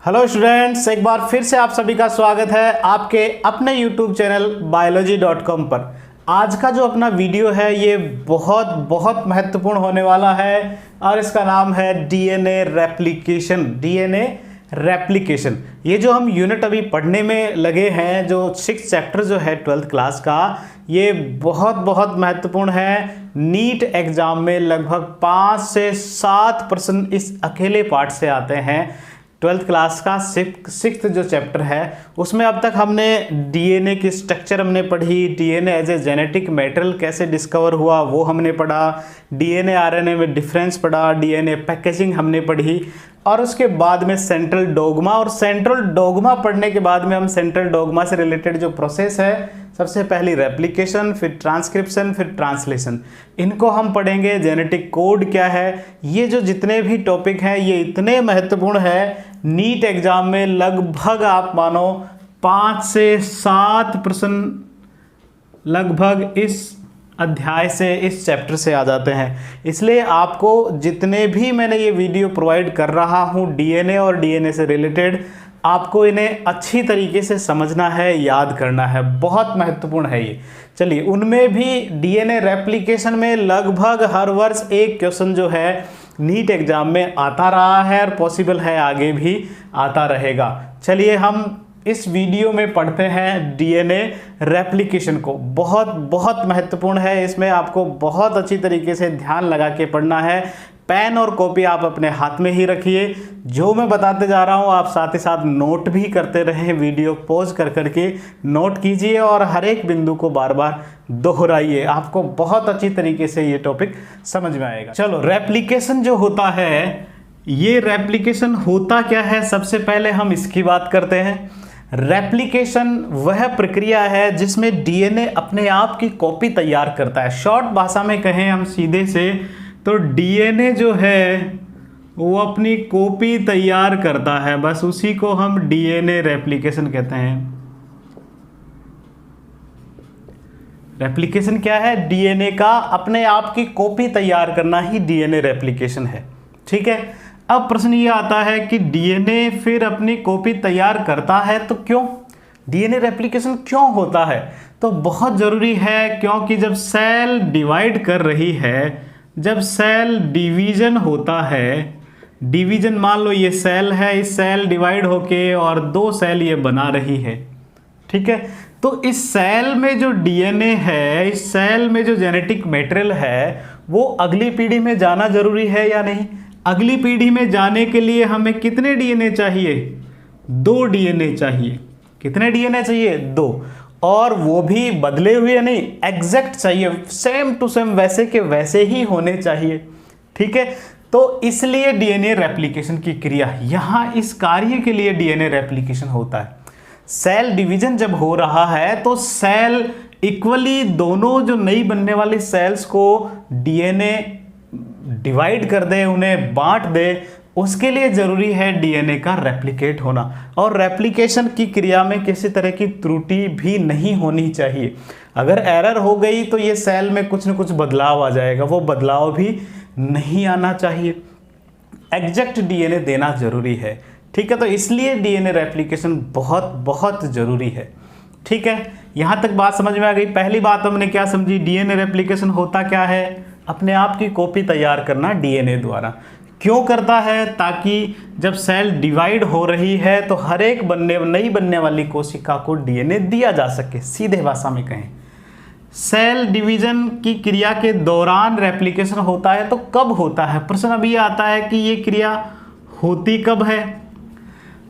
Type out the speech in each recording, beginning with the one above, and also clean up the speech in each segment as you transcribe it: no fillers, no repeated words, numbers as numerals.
Hello students, एक बार फिर से आप सभी का स्वागत है आपके अपने यूट्यूब चैनल biology.com पर। आज का जो अपना वीडियो है ये बहुत बहुत महत्वपूर्ण होने वाला है और इसका नाम है डीएनए रेप्लिकेशन। ये जो हम यूनिट अभी पढ़ने में लगे हैं, जो 6th चैप्टर जो है 12th क्लास का, ये बहुत बहुत महत्वपूर्ण है। नीट एग्जाम में लगभग 5 से 7% इस अकेले पार्ट से आते हैं। 12th क्लास का 6th जो चैप्टर है उसमें अब तक हमने डीएनए की स्ट्रक्चर हमने पढ़ी, DNA as a genetic material कैसे डिस्कवर हुआ वो हमने पढ़ा, डीएनए आरएनए में डिफरेंस पढ़ा, डीएनए पैकेजिंग हमने पढ़ी और उसके बाद में सेंट्रल डोग्मा। और सेंट्रल डोग्मा पढ़ने के बाद में हम सेंट्रल डोग्मा से रिलेटेड जो प्रोसेस है, सबसे पहली रेप्लिकेशन, फिर ट्रांसक्रिप्शन, फिर ट्रांसलेशन, इनको हम पढ़ेंगे। जेनेटिक कोड क्या है, ये जो जितने भी टॉपिक हैं ये इतने महत्वपूर्ण है। नीट एग्जाम में लगभग आप मानो 5 से 7% लगभग इस अध्याय से, इस चैप्टर से आ जाते हैं। इसलिए आपको जितने भी मैंने ये वीडियो प्रोवाइड कर रहा हूँ डीएनए और डीएनए से रिलेटेड, आपको इन्हें अच्छी तरीके से समझना है, याद करना है, बहुत महत्वपूर्ण है ये। चलिए, उनमें भी डीएनए रेप्लिकेशन में लगभग हर वर्ष एक क्वेश्चन जो है नीट एग्जाम में आता रहा है और पॉसिबल है आगे भी आता रहेगा। चलिए हम इस वीडियो में पढ़ते हैं डीएनए रेप्लिकेशन को। बहुत बहुत महत्वपूर्ण है, इसमें आपको बहुत अच्छी तरीके से ध्यान लगा के पढ़ना है। पेन और कॉपी आप अपने हाथ में ही रखिए, जो मैं बताते जा रहा हूं आप साथ ही साथ नोट भी करते रहें, वीडियो पॉज कर करके नोट कीजिए और हर एक बिंदु को बार बार दोहराइए। आपको बहुत अच्छी तरीके से ये टॉपिक समझ में आएगा। चलो, रेप्लिकेशन जो होता है, ये रेप्लिकेशन होता क्या है, सबसे पहले हम इसकी बात करते हैं। रेप्लिकेशन वह प्रक्रिया है जिसमें डीएनए अपने आप की कॉपी तैयार करता है। शॉर्ट भाषा में कहें हम सीधे से, तो डीएनए जो है वो अपनी कॉपी तैयार करता है, बस उसी को हम डीएनए रेप्लिकेशन कहते हैं। रेप्लिकेशन क्या है? डीएनए का अपने आप की कॉपी तैयार करना ही डीएनए रेप्लिकेशन है। ठीक है, अब प्रश्न ये आता है कि डीएनए फिर अपनी कॉपी तैयार करता है तो क्यों? डीएनए रेप्लिकेशन क्यों होता है? तो बहुत जरूरी है, क्योंकि जब सेल डिवाइड कर रही है, जब सेल डिवीजन होता है, डिवीजन मान लो ये सेल है, इस सेल डिवाइड होके और 2 सेल ये बना रही है। ठीक है, तो इस सेल में जो डीएनए है, इस सेल में जो जेनेटिक मटेरियल है, वो अगली पीढ़ी में जाना जरूरी है या नहीं? अगली पीढ़ी में जाने के लिए हमें कितने डीएनए चाहिए? 2 डीएनए चाहिए। कितने डीएनए चाहिए? 2। और वो भी बदले हुए नहीं, एग्जैक्ट चाहिए, सेम टू सेम, वैसे के वैसे ही होने चाहिए। ठीक है, तो इसलिए डीएनए रेप्लिकेशन की क्रिया, यहां इस कार्य के लिए डीएनए रेप्लिकेशन होता है। सेल डिवीजन जब हो रहा है तो सेल इक्वली दोनों जो नई बनने वाली सेल्स को डीएनए डिवाइड कर दे, उन्हें बांट दे, उसके लिए जरूरी है डीएनए का रेप्लिकेट होना। और रेप्लिकेशन की क्रिया में किसी तरह की त्रुटि भी नहीं होनी चाहिए। अगर एरर हो गई तो ये सेल में कुछ न कुछ बदलाव आ जाएगा, वो बदलाव भी नहीं आना चाहिए। एग्जैक्ट डीएनए देना जरूरी है। ठीक है, तो इसलिए डीएनए रेप्लिकेशन बहुत बहुत जरूरी है। ठीक है, यहां तक बात समझ में आ गई। पहली बात हमने क्या समझी, डीएनए रेप्लिकेशन होता क्या है? अपने आप की कॉपी तैयार करना डीएनए द्वारा। क्यों करता है? ताकि जब सेल डिवाइड हो रही है तो हर एक नई बनने वाली कोशिका को डीएनए दिया जा सके। सीधे भाषा में कहें, सेल डिवीजन की क्रिया के दौरान रेप्लिकेशन होता है तो कब होता है? प्रश्न अभी आता है कि ये क्रिया होती कब है?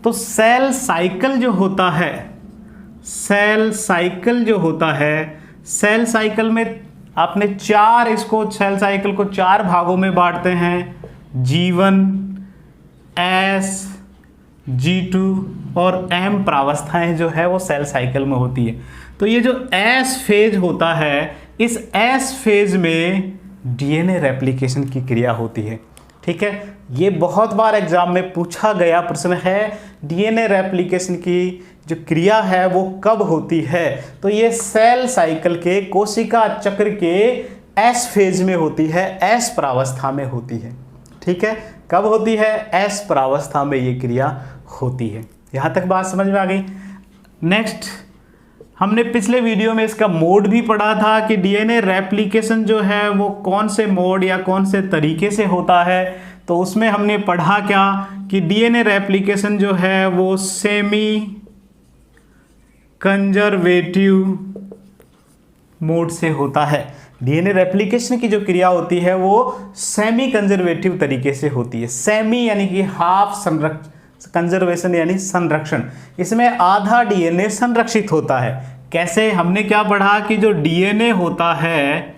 तो सेल साइकिल जो होता है, सेल साइकिल में आपने 4 इसको, सेल साइकिल को 4 भागों में बांटते हैं। G1, S, G2 और M प्रावस्थाएं जो है वो सेल साइकिल में होती है। तो ये जो S फेज होता है, इस S फेज में डीएनए रेप्लिकेशन की क्रिया होती है। ठीक है, ये बहुत बार एग्जाम में पूछा गया प्रश्न है, डीएनए रेप्लिकेशन की जो क्रिया है वो कब होती है? तो ये सेल साइकिल के, कोशिका चक्र के S फेज में होती है, S प्रावस्था में होती है। ठीक है, कब होती है? S प्रावस्था में ये क्रिया होती है। यहाँ तक बात समझ में आ गई। नेक्स्ट, हमने पिछले वीडियो में इसका मोड भी पढ़ा था कि डीएनए रेप्लिकेशन जो है वो कौन से मोड या कौन से तरीके से होता है। तो उसमें हमने पढ़ा क्या कि डीएनए रेप्लिकेशन जो है वो सेमी कंजर्वेटिव मोड से होता है। डीएनए रेप्लिकेशन की जो क्रिया होती है वो सेमी कंजर्वेटिव तरीके से होती है। सेमी यानी कि हाफ कंजर्वेशन यानी संरक्षण, इसमें आधा डीएनए संरक्षित होता है। कैसे? हमने क्या पढ़ा कि जो डीएनए होता है,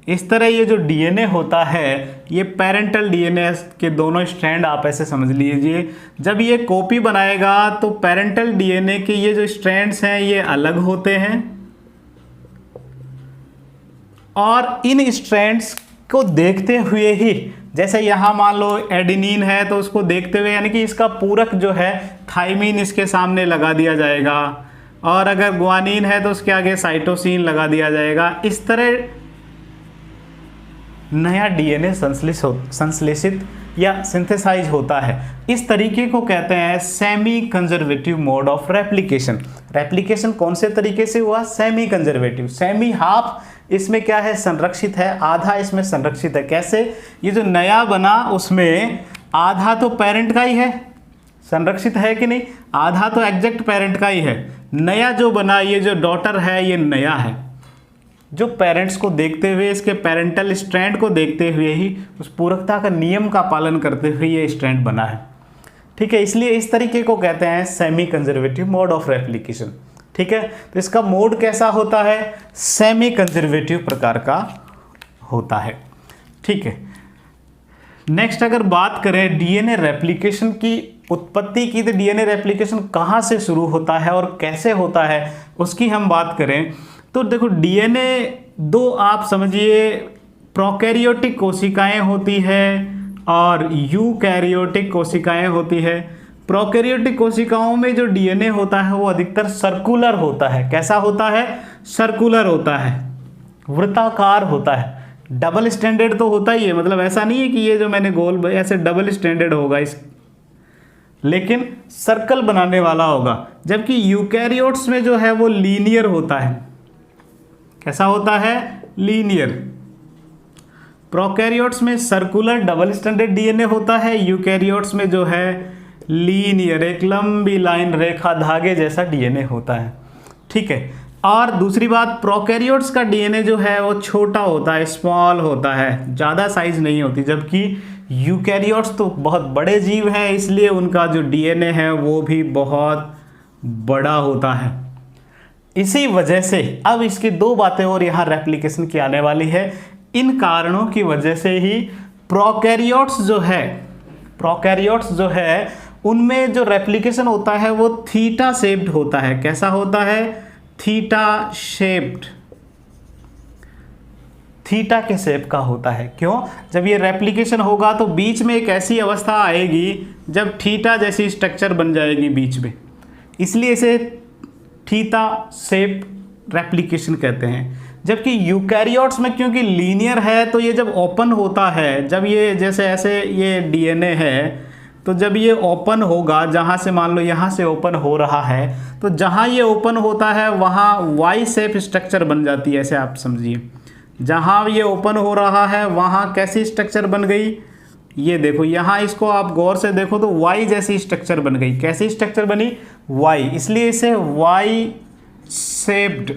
इस तरह ये जो डीएनए होता है ये पेरेंटल डीएनए के दोनों स्ट्रैंड आप ऐसे समझ लीजिए। जब ये कॉपी बनाएगा तो पेरेंटल डीएनए के ये जो स्ट्रैंड्स हैं ये अलग होते हैं और इन स्ट्रैंड्स को देखते हुए ही, जैसे यहाँ मान लो एडेनिन है तो उसको देखते हुए यानी कि इसका पूरक जो है थाइमिन इसके सामने लगा दिया जाएगा और अगर ग्वानिन है तो उसके आगे साइटोसिन लगा दिया जाएगा। इस तरह नया डीएनए संश्लेषित या सिंथेसाइज होता है। इस तरीके को कहते हैं semi conservative mode of replication. Replication कौन से तरीके से हुआ? Semi conservative. सेमी हाफ इसमें क्या है? संरक्षित है, आधा इसमें संरक्षित है। कैसे? ये जो नया बना उसमें आधा तो पेरेंट का ही है, संरक्षित है कि नहीं? आधा तो एग्जैक्ट पेरेंट का ही है। नया जो बना, ये जो डॉटर है ये नया है, जो पेरेंट्स को देखते हुए, इसके पेरेंटल स्ट्रैंड को देखते हुए ही उस पूरकता का नियम का पालन करते हुए ये स्ट्रैंड बना है। ठीक है, इसलिए इस तरीके को कहते हैं semi conservative mode of replication. ठीक है, तो इसका मोड कैसा होता है? सेमी कंजर्वेटिव प्रकार का होता है। ठीक है, नेक्स्ट अगर बात करें डीएनए रेप्लिकेशन की उत्पत्ति की, तो डीएनए रेप्लिकेशन कहाँ से शुरू होता है और कैसे होता है उसकी हम बात करें तो देखो, डीएनए दो आप समझिए प्रोकैरियोटिक कोशिकाएं होती है और यूकैरियोटिक कोशिकाएं होती है। प्रोकैरियोटिक कोशिकाओं में जो डीएनए होता है वो अधिकतर सर्कुलर होता है। कैसा होता है? सर्कुलर होता है, वृत्ताकार होता है। डबल स्टैंडर्ड तो होता ही है, मतलब ऐसा नहीं है कि ये जो मैंने गोल ऐसे डबल स्टैंडर्ड होगा इस, लेकिन सर्कल बनाने वाला होगा। जबकि यूकैरियोट्स में जो है वो लीनियर होता है। कैसा होता है? लीनियर। प्रोकैरियोट्स में सर्कुलर डबल स्टैंडर्ड डीएनए होता है, यूकैरियोट्स में जो है लीनियर, एक लंबी लाइन रेखा धागे जैसा डीएनए होता है। ठीक है, और दूसरी बात, प्रोकैरियोट्स का डीएनए जो है वो छोटा होता है, स्मॉल होता है, ज़्यादा साइज नहीं होती। जबकि यूकैरियोट्स तो बहुत बड़े जीव हैं, इसलिए उनका जो डीएनए है वो भी बहुत बड़ा होता है। इसी वजह से अब इसकी दो बातें और यहाँ रेप्लिकेशन की आने वाली है। इन कारणों की वजह से ही प्रोकैरियोट्स जो है उनमें जो रेप्लिकेशन होता है वो थीटा शेप्ड होता है। कैसा होता है? थीटा शेप्ड, थीटा के शेप का होता है। क्यों? जब ये रेप्लिकेशन होगा तो बीच में एक ऐसी अवस्था आएगी जब थीटा जैसी स्ट्रक्चर बन जाएगी बीच में, इसलिए इसे थीटा शेप रेप्लिकेशन कहते हैं। जबकि यूकैरियोट्स में क्योंकि लीनियर है तो ये जब ओपन होता है, जब ये जैसे ऐसे ये डीएनए है तो जब ये ओपन होगा, जहाँ से मान लो यहाँ से ओपन हो रहा है, तो जहाँ ये ओपन होता है वहाँ वाई शेप स्ट्रक्चर बन जाती है। ऐसे आप समझिए, जहाँ ये ओपन हो रहा है वहाँ कैसी स्ट्रक्चर बन गई? ये देखो, यहाँ इसको आप गौर से देखो तो वाई जैसी स्ट्रक्चर बन गई। कैसी स्ट्रक्चर बनी? वाई, इसलिए इसे वाई शेप्ड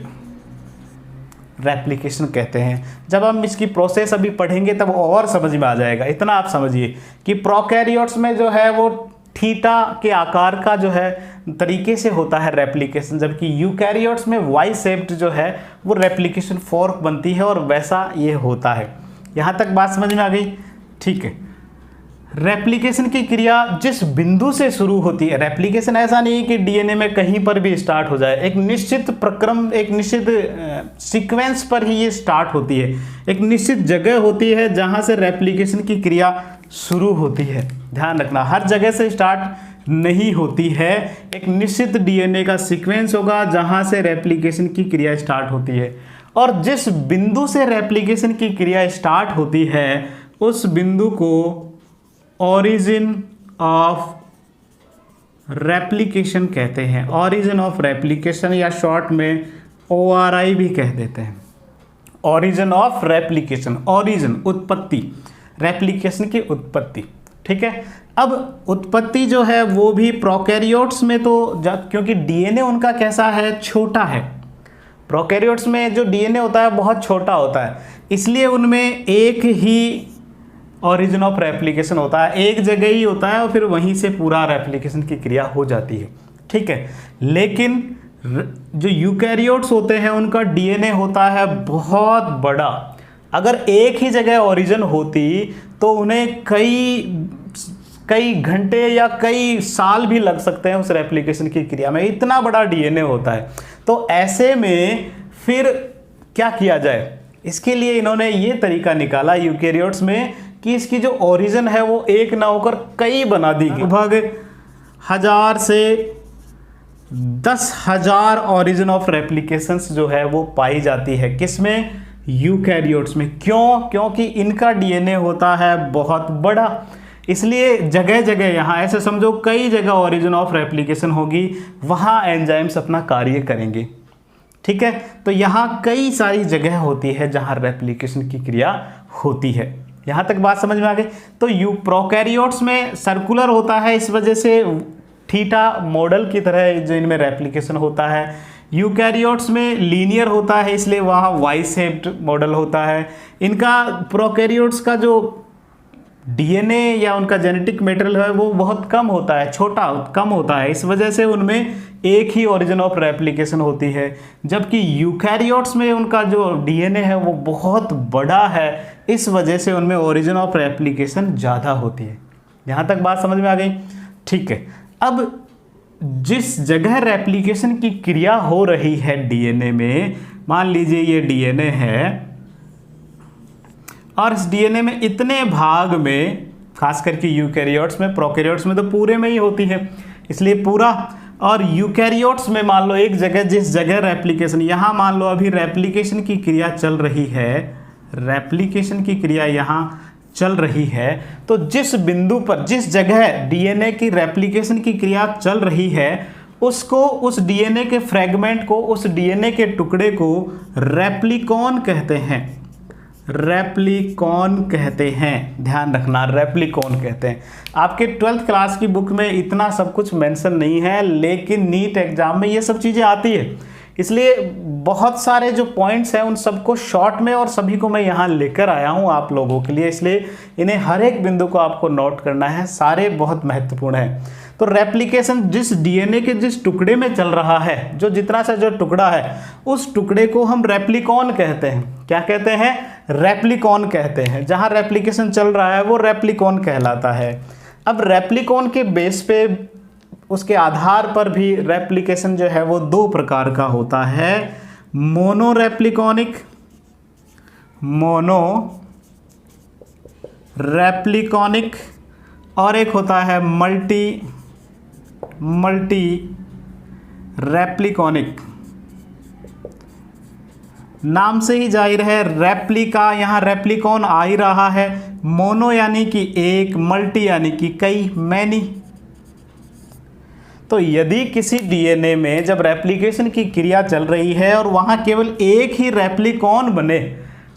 रेप्लिकेशन कहते हैं। जब हम इसकी प्रोसेस अभी पढ़ेंगे तब और समझ में आ जाएगा। इतना आप समझिए कि प्रोकैरियोट्स में जो है वो थीटा के आकार का जो है तरीके से होता है रेप्लिकेशन, जबकि यूकैरियोट्स में वाई शेप्ड जो है वो रेप्लिकेशन फोर्क बनती है और वैसा ये होता है। यहाँ तक बात समझ में आ गई? ठीक है, रेप्लिकेशन की क्रिया जिस बिंदु से शुरू होती है, रेप्लिकेशन ऐसा नहीं है कि डीएनए में कहीं पर भी स्टार्ट हो जाए, एक निश्चित प्रक्रम, एक निश्चित सीक्वेंस पर ही ये स्टार्ट होती है। एक निश्चित जगह होती है जहां से रेप्लिकेशन की क्रिया शुरू होती है। ध्यान रखना, हर जगह से स्टार्ट नहीं होती है। एक निश्चित डीएनए का सीक्वेंस होगा जहां से रेप्लिकेशन की क्रिया स्टार्ट होती है, और जिस बिंदु से रेप्लिकेशन की क्रिया स्टार्ट होती है उस बिंदु को ओरिजिन ऑफ रेप्लिकेशन कहते हैं, ऑरिजिन ऑफ रेप्लिकेशन, या शॉर्ट में ORI भी कह देते हैं। ऑरिजिन ऑफ रेप्लिकेशन, ऑरिजिन उत्पत्ति, रेप्लिकेशन की उत्पत्ति, ठीक है। अब उत्पत्ति जो है वो भी प्रोकैरियोट्स में तो क्योंकि डीएनए उनका कैसा है, छोटा है। प्रोकैरियोट्स में जो डीएनए होता है बहुत छोटा होता है, इसलिए उनमें एक ही ऑरिजिन ऑफ रेप्लिकेशन होता है, एक जगह ही होता है और फिर वहीं से पूरा रेप्लिकेशन की क्रिया हो जाती है, ठीक है। लेकिन जो यूकैरियोट्स होते हैं उनका डीएनए होता है बहुत बड़ा। अगर एक ही जगह ओरिजिन होती तो उन्हें कई घंटे या कई साल भी लग सकते हैं उस रेप्लिकेशन की क्रिया में, इतना बड़ा डीएनए होता है। तो ऐसे में फिर क्या किया जाए, इसके लिए इन्होंने ये तरीका निकाला यूकैरियोट्स में कि इसकी जो ओरिजिन है वो एक ना होकर कई बना दी गई। लगभग 1000 से 10,000 ऑरिजिन ऑफ रेप्लिकेशंस जो है वो पाई जाती है, किसमें, यूकैरियोट्स में। क्यों? क्योंकि इनका डीएनए होता है बहुत बड़ा, इसलिए जगह जगह यहाँ ऐसे समझो कई जगह ऑरिजिन ऑफ रेप्लिकेशन होगी, वहाँ एंजाइम्स अपना कार्य करेंगे, ठीक है। तो यहाँ कई सारी जगह होती है जहाँ रेप्लिकेशन की क्रिया होती है। यहाँ तक बात समझ में आ गई। तो प्रोकैरियोट्स में सर्कुलर होता है, इस वजह से थीटा मॉडल की तरह जो इनमें रेप्लिकेशन होता है। यूकैरियोट्स में लीनियर होता है, इसलिए वहाँ वाई शेप्ड मॉडल होता है। इनका प्रोकैरियोट्स का जो डीएनए या उनका जेनेटिक मटेरियल है वो बहुत कम होता है, छोटा कम होता है, इस वजह से उनमें एक ही ओरिजिन ऑफ रेप्लिकेशन होती है। जबकि यूकैरियोट्स में उनका जो डीएनए है वो बहुत बड़ा है, इस वजह से उनमें ओरिजिन ऑफ रेप्लिकेशन ज़्यादा होती है। यहाँ तक बात समझ में आ गई, ठीक है। अब जिस जगह रेप्लिकेशन की क्रिया हो रही है डीएनए में, मान लीजिए ये डीएनए है और इस डीएनए में इतने भाग में, खास करके यूकैरियोट्स में, प्रोकैरियोट्स में तो पूरे में ही होती है, इसलिए पूरा। और यूकैरियोट्स में मान लो एक जगह, जिस जगह रेप्लिकेशन, यहाँ मान लो अभी रेप्लिकेशन की क्रिया चल रही है, रेप्लिकेशन की क्रिया यहाँ चल रही है, तो जिस बिंदु पर, जिस जगह डीएनए की रेप्लिकेशन की क्रिया चल रही है, उसको, उस डीएनए के फ्रेगमेंट को, उस डीएनए के टुकड़े को रेप्लिकॉन कहते हैं, रेप्लिकॉन कहते हैं। ध्यान रखना, रेप्लिकॉन कहते हैं। आपके 12th क्लास की बुक में इतना सब कुछ मेंशन नहीं है, लेकिन नीट एग्जाम में ये सब चीज़ें आती है, इसलिए बहुत सारे जो पॉइंट्स हैं उन सबको शॉर्ट में और सभी को मैं यहाँ लेकर आया हूँ आप लोगों के लिए, इसलिए इन्हें हर एक बिंदु को आपको नोट करना है, सारे बहुत महत्वपूर्ण हैं। तो रेप्लिकेशन जिस डीएनए के जिस टुकड़े में चल रहा है, जो जितना सा जो टुकड़ा है, उस टुकड़े को हम रेप्लिकॉन कहते हैं। क्या कहते हैं? रेप्लिकॉन कहते हैं। जहाँ रेप्लिकेशन चल रहा है वो रेप्लिकॉन कहलाता है। अब रेप्लिकॉन के बेस पे, उसके आधार पर भी रेप्लिकेशन जो है वो दो प्रकार का होता है, मोनो रेप्लिकॉनिक, मोनो रेप्लिकॉनिक, और एक होता है मल्टी रेप्लिकॉनिक। नाम से ही जाहिर है रेप्लिका, यहाँ रेप्लिकॉन आ ही रहा है। मोनो यानी कि एक, मल्टी यानी कि कई, मैनी। तो यदि किसी डीएनए में जब रेप्लिकेशन की क्रिया चल रही है और वहाँ केवल एक ही रेप्लिकॉन बने,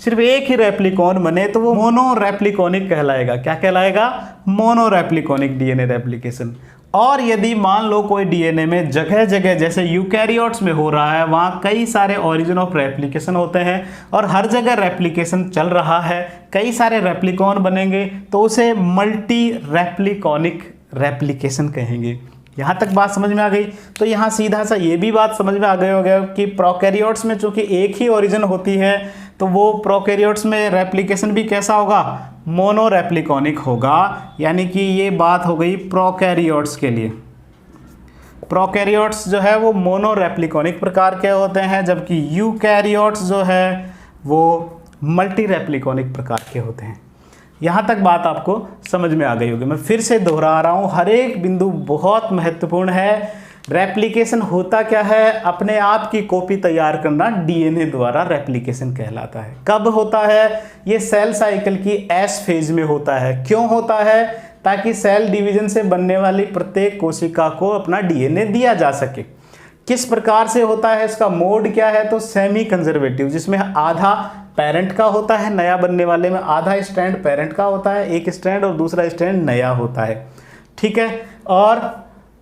सिर्फ एक ही रेप्लिकॉन बने, तो वो मोनो रेप्लिकॉनिक कहलाएगा। क्या कहलाएगा? Mono repliconic DNA replication. और यदि मान लो कोई डीएनए में जगह जगह, जैसे यूकैरियोट्स में हो रहा है, वहाँ कई सारे ऑरिजिन ऑफ रेप्लिकेशन होते हैं और हर जगह रेप्लिकेशन चल रहा है, कई सारे रेप्लिकॉन बनेंगे, तो उसे मल्टी रेप्लिकॉनिक रेप्लिकेशन कहेंगे। यहाँ तक बात समझ में आ गई। तो यहाँ सीधा सा ये भी बात समझ में आ गई हो गया कि प्रोकैरियोट्स में चूंकि एक ही ओरिजिन होती है, तो वो प्रोकैरियोट्स में रेप्लिकेशन भी कैसा होगा? मोनो रेप्लिकॉनिक होगा। यानी कि ये बात हो गई प्रोकैरियोट्स के लिए। प्रोकैरियोट्स जो है वो मोनो रेप्लिकॉनिक प्रकार के होते हैं, जबकि यूकैरियोट्स जो है वो मल्टी रेप्लिकॉनिक प्रकार के होते हैं। यहाँ तक बात आपको समझ में आ गई होगी। मैं फिर से दोहरा रहा हूँ, हर एक बिंदु बहुत महत्वपूर्ण है। रेप्लिकेशन होता क्या है? अपने आप की कॉपी तैयार करना डीएनए द्वारा रेप्लिकेशन कहलाता है। कब होता है? ये सेल साइकिल की एस फेज में होता है। क्यों होता है? ताकि सेल डिवीजन से बनने वाली प्रत्येक कोशिका को अपना डीएनए दिया जा सके। किस प्रकार से होता है, इसका मोड क्या है, तो सेमी कंजर्वेटिव, जिसमें आधा पेरेंट का होता है, नया बनने वाले में आधा स्ट्रैंड पेरेंट का होता है, एक स्ट्रैंड, और दूसरा स्ट्रैंड नया होता है। ठीक है, और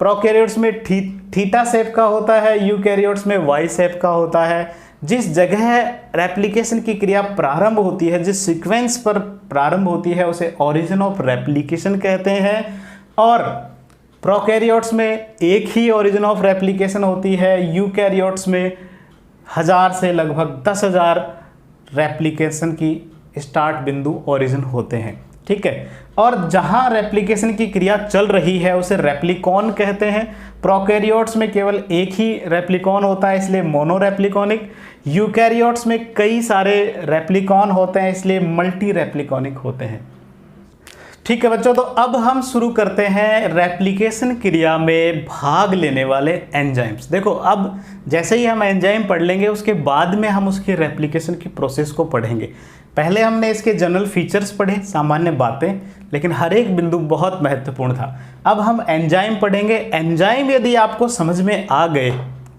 प्रोकैरियोट्स में थीटा शेप का होता है, यूकैरियोट्स में वाई शेप का होता है। जिस जगह रेप्लिकेशन की क्रिया प्रारंभ होती है, जिस सीक्वेंस पर प्रारंभ होती है, उसे ओरिजिन ऑफ रेप्लिकेशन कहते हैं। और प्रोकैरियोट्स में एक ही ओरिजिन ऑफ रेप्लिकेशन होती है, यूकैरियोट्स में 1000 से लगभग 10,000 रेप्लिकेशन की स्टार्ट बिंदु ओरिजिन होते हैं। ठीक है, और जहां रेप्लिकेशन की क्रिया चल रही है उसे रेप्लिकॉन कहते हैं। प्रोकैरियोट्स में केवल एक ही रेप्लिकॉन होता है, इसलिए मोनोरेप्लिकॉनिक। यूकैरियोट्स में कई सारे रेप्लिकॉन होते हैं, इसलिए मल्टी रेप्लिकॉनिक होते हैं। ठीक है बच्चों, तो अब हम शुरू करते हैं रेप्लिकेशन क्रिया में भाग लेने वाले एंजाइम्स। देखो, अब जैसे ही हम एंजाइम पढ़ लेंगे उसके बाद में हम उसके रेप्लिकेशन की प्रोसेस को पढ़ेंगे। पहले हमने इसके जनरल फीचर्स पढ़े, सामान्य बातें, लेकिन हर एक बिंदु बहुत महत्वपूर्ण था। अब हम एंजाइम पढ़ेंगे। एंजाइम यदि आपको समझ में आ गए,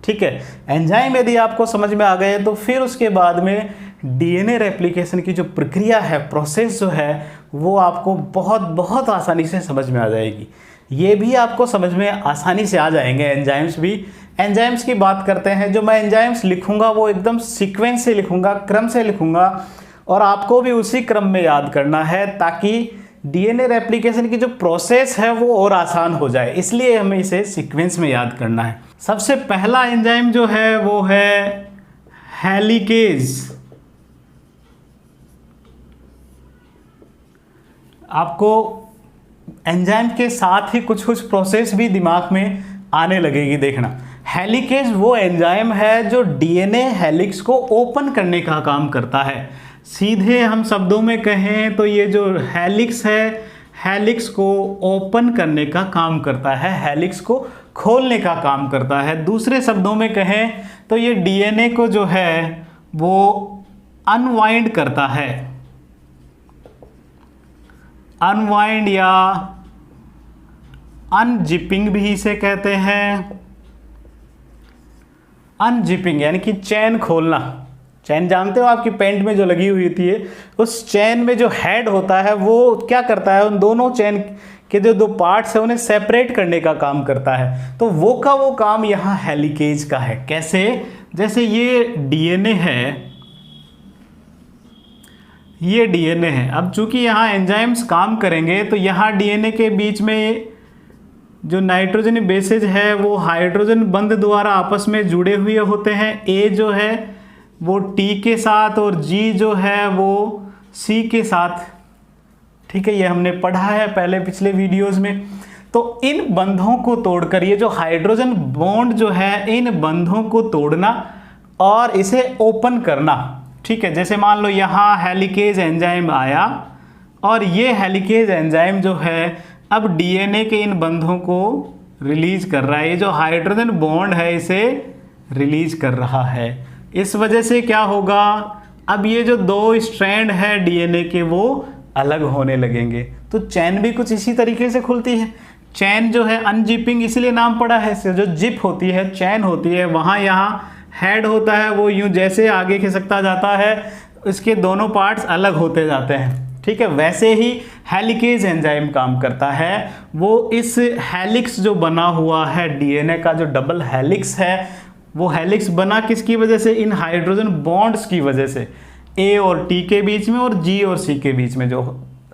ठीक है, एंजाइम यदि आपको समझ में आ गए तो फिर उसके बाद में डीएनए रेप्लिकेशन की जो प्रक्रिया है, प्रोसेस जो है, वो आपको बहुत बहुत आसानी से समझ में आ जाएगी। ये भी आपको समझ में आसानी से आ जाएंगे एंजाइम्स भी। एंजाइम्स की बात करते हैं, जो मैं एंजाइम्स लिखूंगा वो एकदम सीक्वेंस से लिखूंगा, क्रम से लिखूंगा, और आपको भी उसी क्रम में याद करना है ताकि डीएनए रेप्लिकेशन की जो प्रोसेस है वो और आसान हो जाए, इसलिए हमें इसे सीक्वेंस में याद करना है। सबसे पहला एंजाइम जो है वो है हेलिकेज। आपको एंजाइम के साथ ही कुछ कुछ प्रोसेस भी दिमाग में आने लगेगी, देखना। हेलिकेज वो एंजाइम है जो डीएनए हेलिक्स को ओपन करने का काम करता है। सीधे हम शब्दों में कहें तो ये जो हेलिक्स है, हेलिक्स को ओपन करने का काम करता है, हेलिक्स को खोलने का काम करता है। दूसरे शब्दों में कहें तो ये डीएनए को जो है वो अनवाइंड करता है, अनवाइंड या अनजिपिंग भी इसे कहते हैं। अनजिपिंग यानी कि चैन खोलना। चैन जानते हो, आपकी पैंट में जो लगी हुई होती है, उस चैन में जो हेड होता है वो क्या करता है, उन दोनों चैन के जो दो पार्ट्स हैं उन्हें सेपरेट करने का काम करता है। तो वो का वो काम यहाँ हेलिकेज का है। कैसे? जैसे ये डीएनए है, ये डीएनए है। अब चूंकि यहाँ एंजाइम्स काम करेंगे तो यहाँ डीएनए के बीच में जो नाइट्रोजन बेसेज है वो हाइड्रोजन बंध द्वारा आपस में जुड़े हुए होते हैं। ए जो है वो टी के साथ और जी जो है वो सी के साथ। ठीक है, ये हमने पढ़ा है पहले पिछले वीडियोस में। तो इन बंधों को तोड़कर, ये जो हाइड्रोजन बॉन्ड जो है, इन बंधों को तोड़ना और इसे ओपन करना। ठीक है, जैसे मान लो यहाँ हेलिकेज एंजाइम आया और ये हेलिकेज एंजाइम जो है अब डीएनए के इन बंधों को रिलीज कर रहा है। ये जो हाइड्रोजन बॉन्ड है इसे रिलीज कर रहा है। इस वजह से क्या होगा, अब ये जो दो स्ट्रैंड है डीएनए के वो अलग होने लगेंगे। तो चैन भी कुछ इसी तरीके से खुलती है। चैन जो है अनजिपिंग इसलिए नाम पड़ा है, इससे जो जिप होती है, चैन होती है, वहाँ यहाँ हेड होता है, वो यूं जैसे आगे खिसकता जाता है इसके दोनों पार्ट्स अलग होते जाते हैं। ठीक है, वैसे ही हेलिकेज एंजाइम काम करता है। वो इस हेलिक्स जो बना हुआ है डीएनए का, जो डबल हेलिक्स है, वो हेलिक्स बना किसकी वजह से, इन हाइड्रोजन बॉन्ड्स की वजह से, ए और टी के बीच में और जी और सी के बीच में जो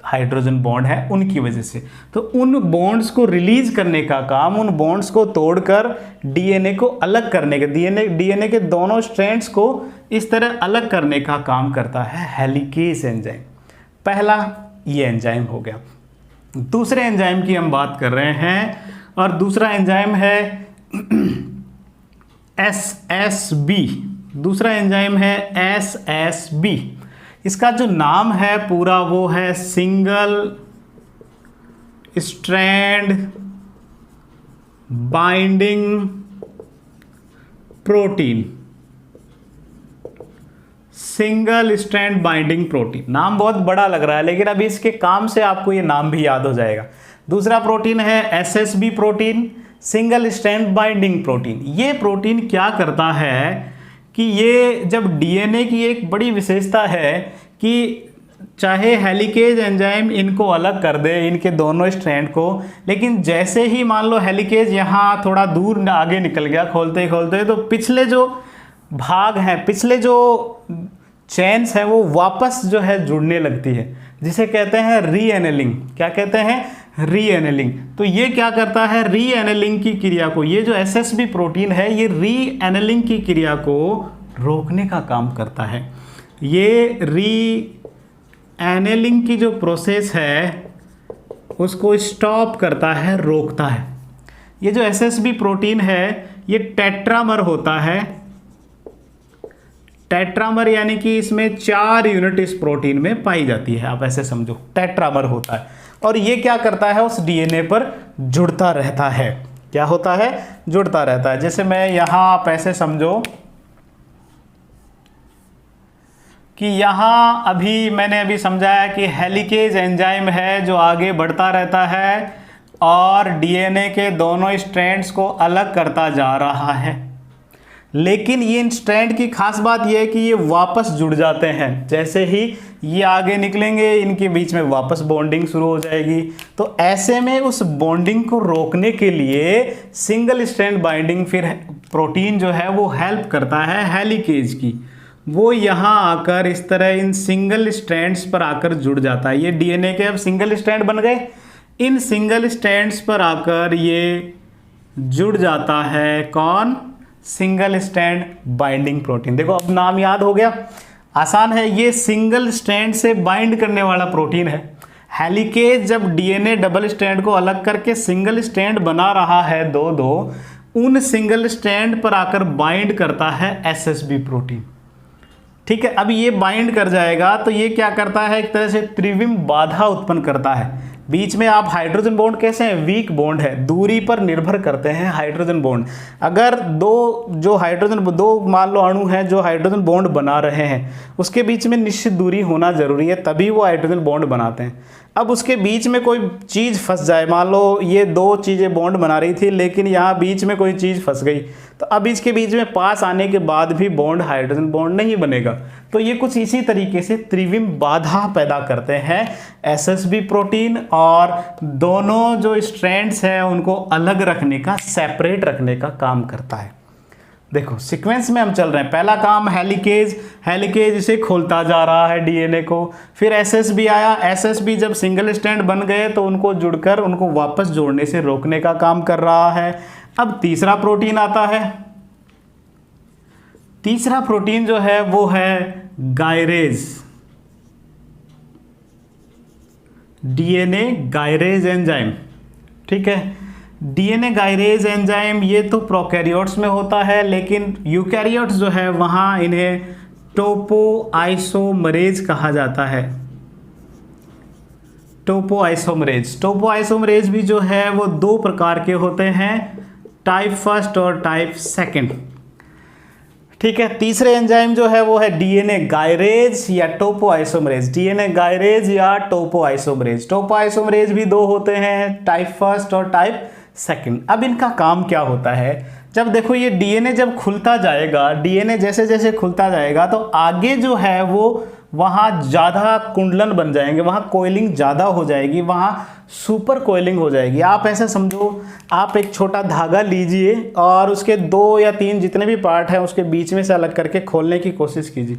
हाइड्रोजन बॉन्ड है उनकी वजह से। तो उन बॉन्ड्स को रिलीज करने का काम, उन बॉन्ड्स को तोड़कर डीएनए को अलग करने का, डीएनए के दोनों स्ट्रैंड्स को इस तरह अलग करने का काम करता है हेलिकेज एंजाइम। पहला ये एंजाइम हो गया। दूसरे एंजाइम की हम बात कर रहे हैं और दूसरा एंजाइम है SSB। दूसरा एंजाइम है SSB। इसका जो नाम है पूरा वो है single strand binding protein. Single strand binding protein. नाम बहुत बड़ा लग रहा है लेकिन अभी इसके काम से आपको ये नाम भी याद हो जाएगा। दूसरा प्रोटीन है SSB protein, single strand binding protein. ये प्रोटीन क्या करता है कि ये जब डीएनए की एक बड़ी विशेषता है कि चाहे हेलिकेज एंजाइम इनको अलग कर दे, इनके दोनों स्ट्रैंड को, लेकिन जैसे ही मान लो हेलिकेज यहाँ थोड़ा दूर आगे निकल गया खोलते ही खोलते, तो पिछले जो भाग हैं, पिछले जो चेन्स हैं वो वापस जो है जुड़ने लगती है, जिसे कहते हैं रीएनेलिंग। क्या कहते हैं? रीएनेलिंग। तो ये क्या करता है? रीएनेलिंग की क्रिया को, ये जो एसएसबी प्रोटीन है ये रीएनेलिंग की क्रिया को रोकने का काम करता है। ये रीएनेलिंग की जो प्रोसेस है उसको स्टॉप करता है, रोकता है। ये जो एसएसबी प्रोटीन है ये टेट्रामर होता है। टेट्रामर यानी कि इसमें 4 यूनिट इस प्रोटीन में पाई जाती है, आप ऐसे समझो, टेट्रामर होता है। और ये क्या करता है? उस डीएनए पर जुड़ता रहता है। क्या होता है? जुड़ता रहता है। जैसे मैं यहां, आप ऐसे समझो कि यहां अभी मैंने अभी समझाया कि हेलिकेज एंजाइम है जो आगे बढ़ता रहता है और डीएनए के दोनों स्ट्रैंड्स को अलग करता जा रहा है। लेकिन ये इन स्ट्रैंड की खास बात यह है कि ये वापस जुड़ जाते हैं। जैसे ही ये आगे निकलेंगे इनके बीच में वापस बॉन्डिंग शुरू हो जाएगी। तो ऐसे में उस बॉन्डिंग को रोकने के लिए सिंगल स्ट्रैंड बाइंडिंग फिर प्रोटीन जो है वो हेल्प करता है हेलिकेज की। वो यहाँ आकर इस तरह इन सिंगल स्ट्रैंड्स पर आकर जुड़ जाता है। ये डीएनए के अब सिंगल स्ट्रैंड बन गए, इन सिंगल स्ट्रैंड्स पर आकर ये जुड़ जाता है। कौन? Single strand binding protein. देखो अब नाम याद हो गया, आसान है। ये सिंगल स्ट्रैंड से बाइंड करने वाला प्रोटीन है। हेलिकेज जब डीएनए डबल स्ट्रैंड को अलग करके सिंगल स्ट्रैंड बना रहा है, दो उन सिंगल स्ट्रैंड पर आकर बाइंड करता है एसएसबी प्रोटीन। ठीक है, अब ये बाइंड कर जाएगा तो ये क्या करता है? एक तरह से त्रिविम बाधा उत्पन्न करता है। बीच में आप हाइड्रोजन बॉन्ड कैसे हैं? वीक बॉन्ड है, दूरी पर निर्भर करते हैं हाइड्रोजन बॉन्ड। अगर दो मान लो अणु हैं जो हाइड्रोजन बॉन्ड बना रहे हैं, उसके बीच में निश्चित दूरी होना जरूरी है, तभी वो हाइड्रोजन बॉन्ड बनाते हैं। अब उसके बीच में कोई चीज़ फंस जाए, मान लो ये 2 चीज़ें बॉन्ड बना रही थी लेकिन यहाँ बीच में कोई चीज़ फंस गई, तो अब इसके बीच में पास आने के बाद भी बॉन्ड हाइड्रोजन बॉन्ड नहीं बनेगा। तो ये कुछ इसी तरीके से त्रिविम बाधा पैदा करते हैं एसएसबी प्रोटीन, और दोनों जो स्ट्रैंड्स हैं उनको अलग रखने का, सेपरेट रखने का काम करता है। देखो सीक्वेंस में हम चल रहे हैं। पहला काम हेलिकेज इसे खोलता जा रहा है डीएनए को, फिर एसएसबी आया। एसएसबी जब सिंगल स्ट्रैंड बन गए तो उनको जुड़कर उनको वापस जोड़ने से रोकने का काम कर रहा है। अब तीसरा प्रोटीन आता है। तीसरा प्रोटीन जो है वो है गायरेज, डीएनए गायरेज एंजाइम। ठीक है, डीएनए गायरेज एंजाइम ये तो प्रोकैरियोट्स में होता है, लेकिन यूकैरियोट्स जो है वहाँ इन्हें टोपोआइसोमरेज कहा जाता है। टोपोआइसोमरेज भी जो है वो 2 प्रकार के होते हैं, टाइप 1 और टाइप 2। ठीक है, तीसरे एंजाइम जो है वो है डीएनए गायरेज या टोपोआइसोमरेज। डीएनए गायरेज या टोपोआइसोमरेज। टोपोआइसोमरेज भी 2 होते हैं, टाइप 1 और टाइप 2। अब इनका काम क्या होता है? जब देखो ये डीएनए जब खुलता जाएगा, डीएनए जैसे जैसे खुलता जाएगा तो आगे जो है वो वहाँ ज़्यादा कुंडलन बन जाएंगे, वहाँ कोयलिंग ज़्यादा हो जाएगी, वहाँ सुपर कोयलिंग हो जाएगी। आप ऐसे समझो, आप एक छोटा धागा लीजिए और उसके 2 या 3 जितने भी पार्ट हैं उसके बीच में से अलग करके खोलने की कोशिश कीजिए।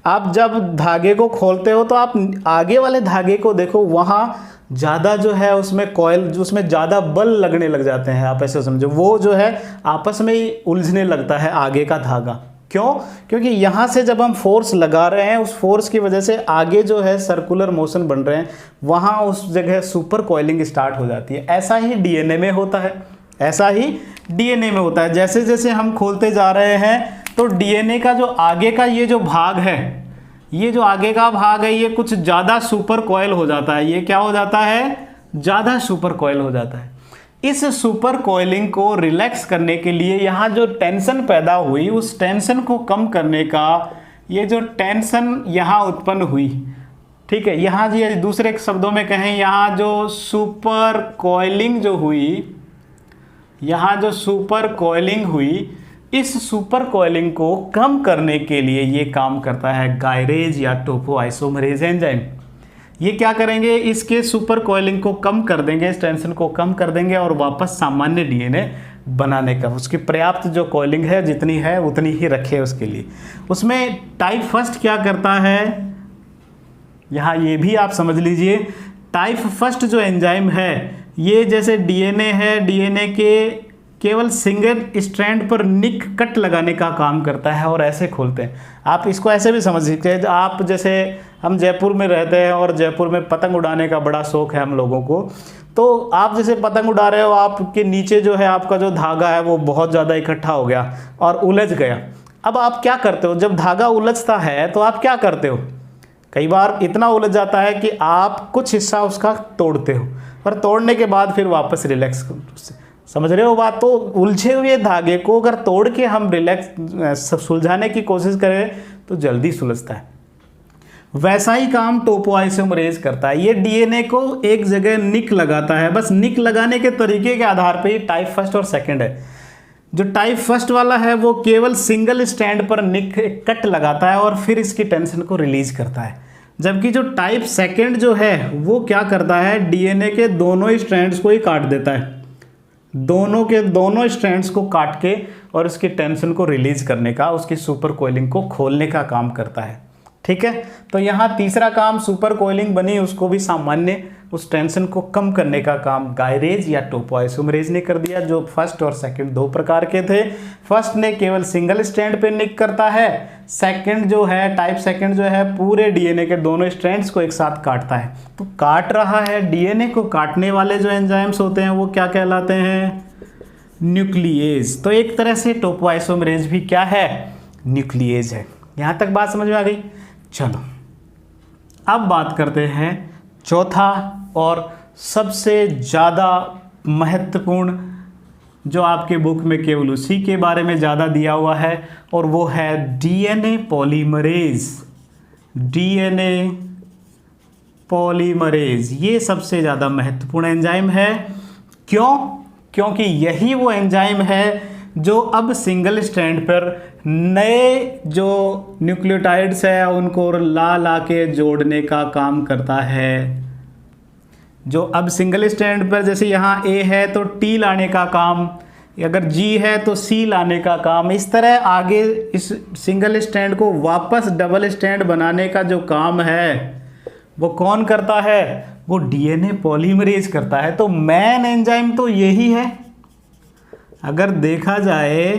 आप जब धागे को खोलते हो तो आप आगे वाले धागे को देखो, वहाँ ज़्यादा जो है उसमें कॉयल, उसमें ज़्यादा बल लगने लग जाते हैं। आप ऐसे समझो, वो जो है आपस में ही उलझने लगता है आगे का धागा। क्यों? क्योंकि यहाँ से जब हम फोर्स लगा रहे हैं, उस फोर्स की वजह से आगे जो है सर्कुलर मोशन बन रहे हैं, वहाँ उस जगह सुपर कॉइलिंग स्टार्ट हो जाती है। ऐसा ही डीएनए में होता है, ऐसा ही डीएनए में होता है। जैसे जैसे हम खोलते जा रहे हैं तो डीएनए का जो आगे का ये जो भाग है, ये जो आगे का भाग है, ये कुछ ज़्यादा सुपर कॉइल हो जाता है। ये क्या हो जाता है? ज़्यादा सुपर कॉइल हो जाता है। इस सुपर कॉइलिंग को रिलैक्स करने के लिए यहाँ जो टेंशन पैदा हुई, उस टेंशन को कम करने का ये जो टेंशन यहाँ उत्पन्न हुई, ठीक है, यहाँ जी दूसरे शब्दों में कहें, यहाँ जो सुपर कॉइलिंग जो हुई, यहाँ जो सुपर कॉइलिंग हुई, इस सुपर कॉइलिंग को कम करने के लिए ये काम करता है गायरेज या टोपोआइसोमरेज एंजाइम। ये क्या करेंगे, इसके सुपर कॉइलिंग को कम कर देंगे, इस टेंशन को कम कर देंगे और वापस सामान्य डीएनए बनाने का, उसकी पर्याप्त जो कॉइलिंग है जितनी है उतनी ही रखे उसके लिए। उसमें टाइप फर्स्ट क्या करता है, यहाँ ये भी आप समझ लीजिए, टाइप फर्स्ट जो एंजाइम है ये जैसे डीएनए है, डीएनए के केवल सिंगल स्ट्रैंड पर निक कट लगाने का काम करता है और ऐसे खोलते हैं। आप इसको ऐसे भी समझ सकते हैं, आप जैसे हम जयपुर में रहते हैं और जयपुर में पतंग उड़ाने का बड़ा शौक है हम लोगों को, तो आप जैसे पतंग उड़ा रहे हो, आपके नीचे जो है आपका जो धागा है वो बहुत ज़्यादा इकट्ठा हो गया और उलझ गया। अब आप क्या करते हो, जब धागा उलझता है तो आप क्या करते हो, कई बार इतना उलझ जाता है कि आप कुछ हिस्सा उसका तोड़ते हो और तोड़ने के बाद फिर वापस रिलैक्स करो। समझ रहे हो बात? तो उलझे हुए धागे को अगर तोड़ के हम रिलैक्स सुलझाने की कोशिश करें तो जल्दी सुलझता है। वैसा ही काम टोपोआइसोमरेज करता है, ये डीएनए को एक जगह निक लगाता है। बस निक लगाने के तरीके के आधार पर ही टाइप फर्स्ट और सेकंड है। जो टाइप फर्स्ट वाला है वो केवल सिंगल स्ट्रैंड पर निक कट लगाता है और फिर इसकी टेंशन को रिलीज करता है, जबकि जो टाइप सेकंड जो है वो क्या करता है, डीएनए के दोनों स्ट्रैंड्स को ही काट देता है, दोनों के दोनों स्ट्रैंड्स को काट के और उसकी टेंशन को रिलीज करने का, उसकी सुपर कोइलिंग को खोलने का काम करता है। ठीक है, तो यहाँ तीसरा काम सुपर कोइलिंग बनी, उसको भी सामान्य उस टेंशन को कम करने का काम गायरेज या टोपोआइसोमरेज ने कर दिया, जो फर्स्ट और सेकंड दो प्रकार के थे। फर्स्ट ने केवल सिंगल स्ट्रैंड पे निक करता है, सेकंड जो है टाइप सेकंड जो है पूरे डीएनए के दोनों स्ट्रैंड्स को एक साथ काटता है। तो काट रहा है, डीएनए को काटने वाले जो एंजाइम्स होते हैं वो क्या कहलाते हैं, न्यूक्लिएज। तो एक तरह से टोपोआइसोमरेज भी क्या है, न्यूक्लिएज है। यहाँ तक बात समझ में आ गई। चलो अब बात करते हैं चौथा और सबसे ज़्यादा महत्वपूर्ण, जो आपके बुक में केवल उसी के बारे में ज़्यादा दिया हुआ है, और वो है डीएनए पॉलीमरेज। डीएनए पॉलीमरेज ये सबसे ज़्यादा महत्वपूर्ण एंजाइम है। क्यों? क्योंकि यही वो एंजाइम है जो अब सिंगल स्ट्रैंड पर नए जो न्यूक्लियोटाइड्स है उनको ला के जोड़ने का काम करता है। जो अब सिंगल स्ट्रैंड पर जैसे यहाँ ए है तो टी लाने का काम, अगर जी है तो सी लाने का काम, इस तरह आगे इस सिंगल स्ट्रैंड को वापस डबल स्ट्रैंड बनाने का जो काम है वो कौन करता है, वो डीएनए पॉलीमरेज करता है। तो मेन एंजाइम तो यही है, अगर देखा जाए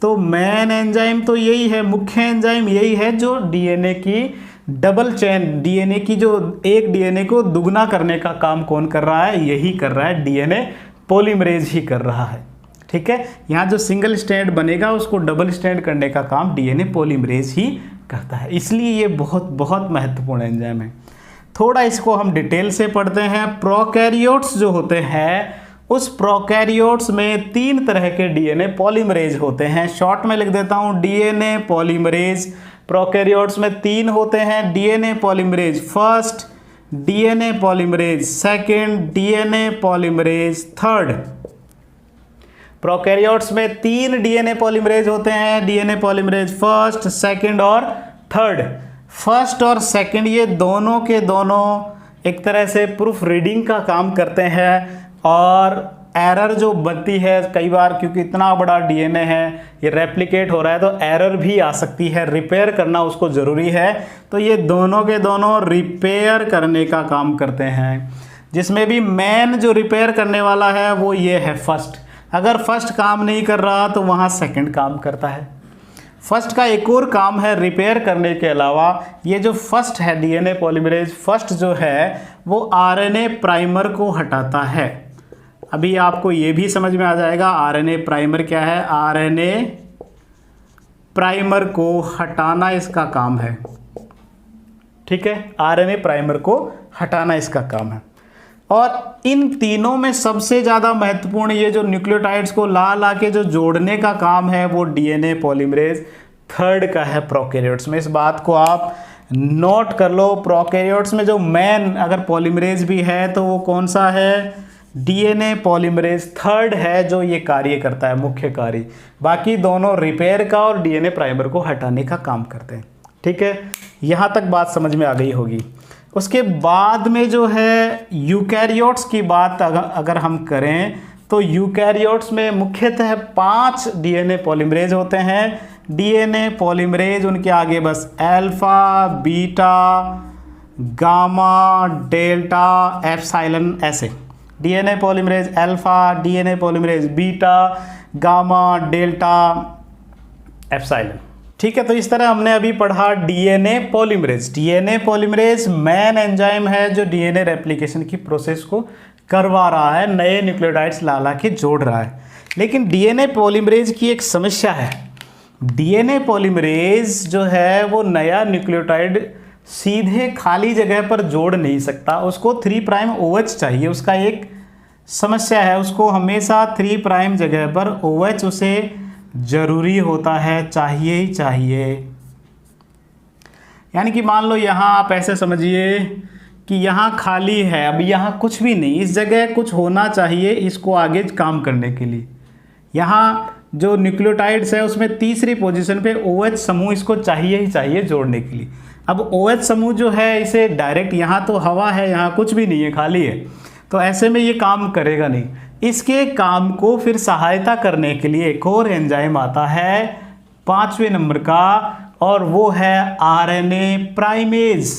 तो मेन एंजाइम तो यही है, मुख्य एंजाइम यही है जो डीएनए की डबल चेन, डीएनए की जो एक डीएनए को दुगना करने का काम कौन कर रहा है, यही कर रहा है, डीएनए पॉलीमरेज ही कर रहा है। ठीक है, यहाँ जो सिंगल स्ट्रैंड बनेगा उसको डबल स्ट्रैंड करने का काम डीएनए पॉलीमरेज ही करता है, इसलिए ये बहुत बहुत महत्वपूर्ण एंजाइम है। थोड़ा इसको हम डिटेल से पढ़ते हैं। प्रोकैरियोट्स जो होते हैं उस प्रोकैरियोट्स में 3 तरह के डीएनए पॉलीमरेज होते हैं। शॉर्ट में लिख देता हूँ, डीएनए पॉलीमरेज प्रोकैरियोट्स में 3 होते हैं। DNA polymerase first, DNA polymerase second, DNA polymerase third. Prokaryotes में 3 डीएनए पॉलीमरेज होते हैं, डीएनए पॉलीमरेज फर्स्ट, सेकंड और थर्ड। फर्स्ट और सेकंड ये दोनों के दोनों एक तरह से प्रूफ रीडिंग का काम करते हैं, और एरर जो बनती है कई बार, क्योंकि इतना बड़ा डीएनए है ये रेप्लिकेट हो रहा है तो एरर भी आ सकती है, रिपेयर करना उसको ज़रूरी है। तो ये दोनों के दोनों रिपेयर करने का काम करते हैं, जिसमें भी मेन जो रिपेयर करने वाला है वो ये है फर्स्ट। अगर फर्स्ट काम नहीं कर रहा तो वहाँ सेकंड काम करता है। फर्स्ट का एक और काम है रिपेयर करने के अलावा, ये जो फर्स्ट है डीएनए पॉलीमरेज फर्स्ट जो है वो आरएनए प्राइमर को हटाता है। अभी आपको ये भी समझ में आ जाएगा आरएनए प्राइमर क्या है। आरएनए प्राइमर को हटाना इसका काम है। ठीक है, आरएनए प्राइमर को हटाना इसका काम है। और इन तीनों में सबसे ज़्यादा महत्वपूर्ण ये जो न्यूक्लियोटाइड्स को ला के जो जोड़ने का काम है वो डीएनए पॉलीमरेज थर्ड का है प्रोकैरियोट्स में। इस बात को आप नोट कर लो। प्रोकैरियोट्स में जो मेन अगर पॉलीमरेज भी है तो वो कौन सा है? डीएनए पॉलीमरेज थर्ड है जो ये कार्य करता है, मुख्य कार्य। बाकी दोनों रिपेयर का और डीएनए प्राइमर को हटाने का काम करते हैं। ठीक है, यहाँ तक बात समझ में आ गई होगी। उसके बाद में जो है यूकैरियोट्स की बात अगर हम करें तो यूकैरियोट्स में मुख्यतः 5 डीएनए पॉलीमरेज होते हैं। डीएनए पॉलीमरेज, उनके आगे बस alpha, beta, gamma, delta, epsilon ऐसे। DNA polymerase alpha, DNA polymerase beta, gamma, delta, epsilon. ठीक है, तो इस तरह हमने अभी पढ़ा DNA polymerase. DNA polymerase main enzyme है जो डीएनए रेप्लिकेशन की प्रोसेस को करवा रहा है, नए न्यूक्लियोटाइड्स ला के जोड़ रहा है। लेकिन डीएनए पॉलीमरेज की एक समस्या है। डीएनए पॉलीमरेज जो है वो नया न्यूक्लियोटाइड सीधे खाली जगह पर जोड़ नहीं सकता, उसको 3' OH चाहिए। उसका एक समस्या है, उसको हमेशा 3' जगह पर OH उसे जरूरी होता है, चाहिए ही चाहिए। यानी कि मान लो यहाँ आप ऐसे समझिए कि यहाँ खाली है, अब यहाँ कुछ भी नहीं, इस जगह कुछ होना चाहिए इसको आगे काम करने के लिए। यहाँ जो न्यूक्लियोटाइड्स है उसमें तीसरी पोजीशन पे OH समूह इसको चाहिए ही चाहिए जोड़ने के लिए। अब OH समूह जो है इसे डायरेक्ट, यहाँ तो हवा है, यहाँ कुछ भी नहीं है, खाली है, तो ऐसे में ये काम करेगा नहीं। इसके काम को फिर सहायता करने के लिए एक और एंजाइम आता है 5वें नंबर का, और वो है आरएनए प्राइमेज।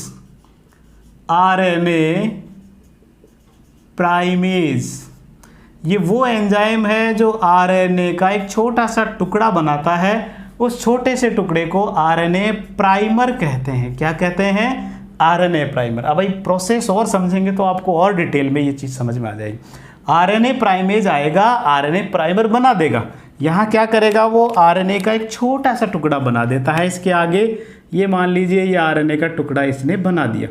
आरएनए प्राइमेज ये वो एंजाइम है जो आरएनए का एक छोटा सा टुकड़ा बनाता है। उस छोटे से टुकड़े को आरएनए प्राइमर कहते हैं। क्या कहते हैं? RNA primer. अब भाई प्रोसेस और समझेंगे तो आपको और डिटेल में ये चीज़ समझ में आ जाएगी। आरएनए प्राइमेज आएगा, आरएनए प्राइमर बना देगा। यहाँ क्या करेगा? वो आरएनए का एक छोटा सा टुकड़ा बना देता है इसके आगे। ये मान लीजिए ये आरएनए का टुकड़ा इसने बना दिया।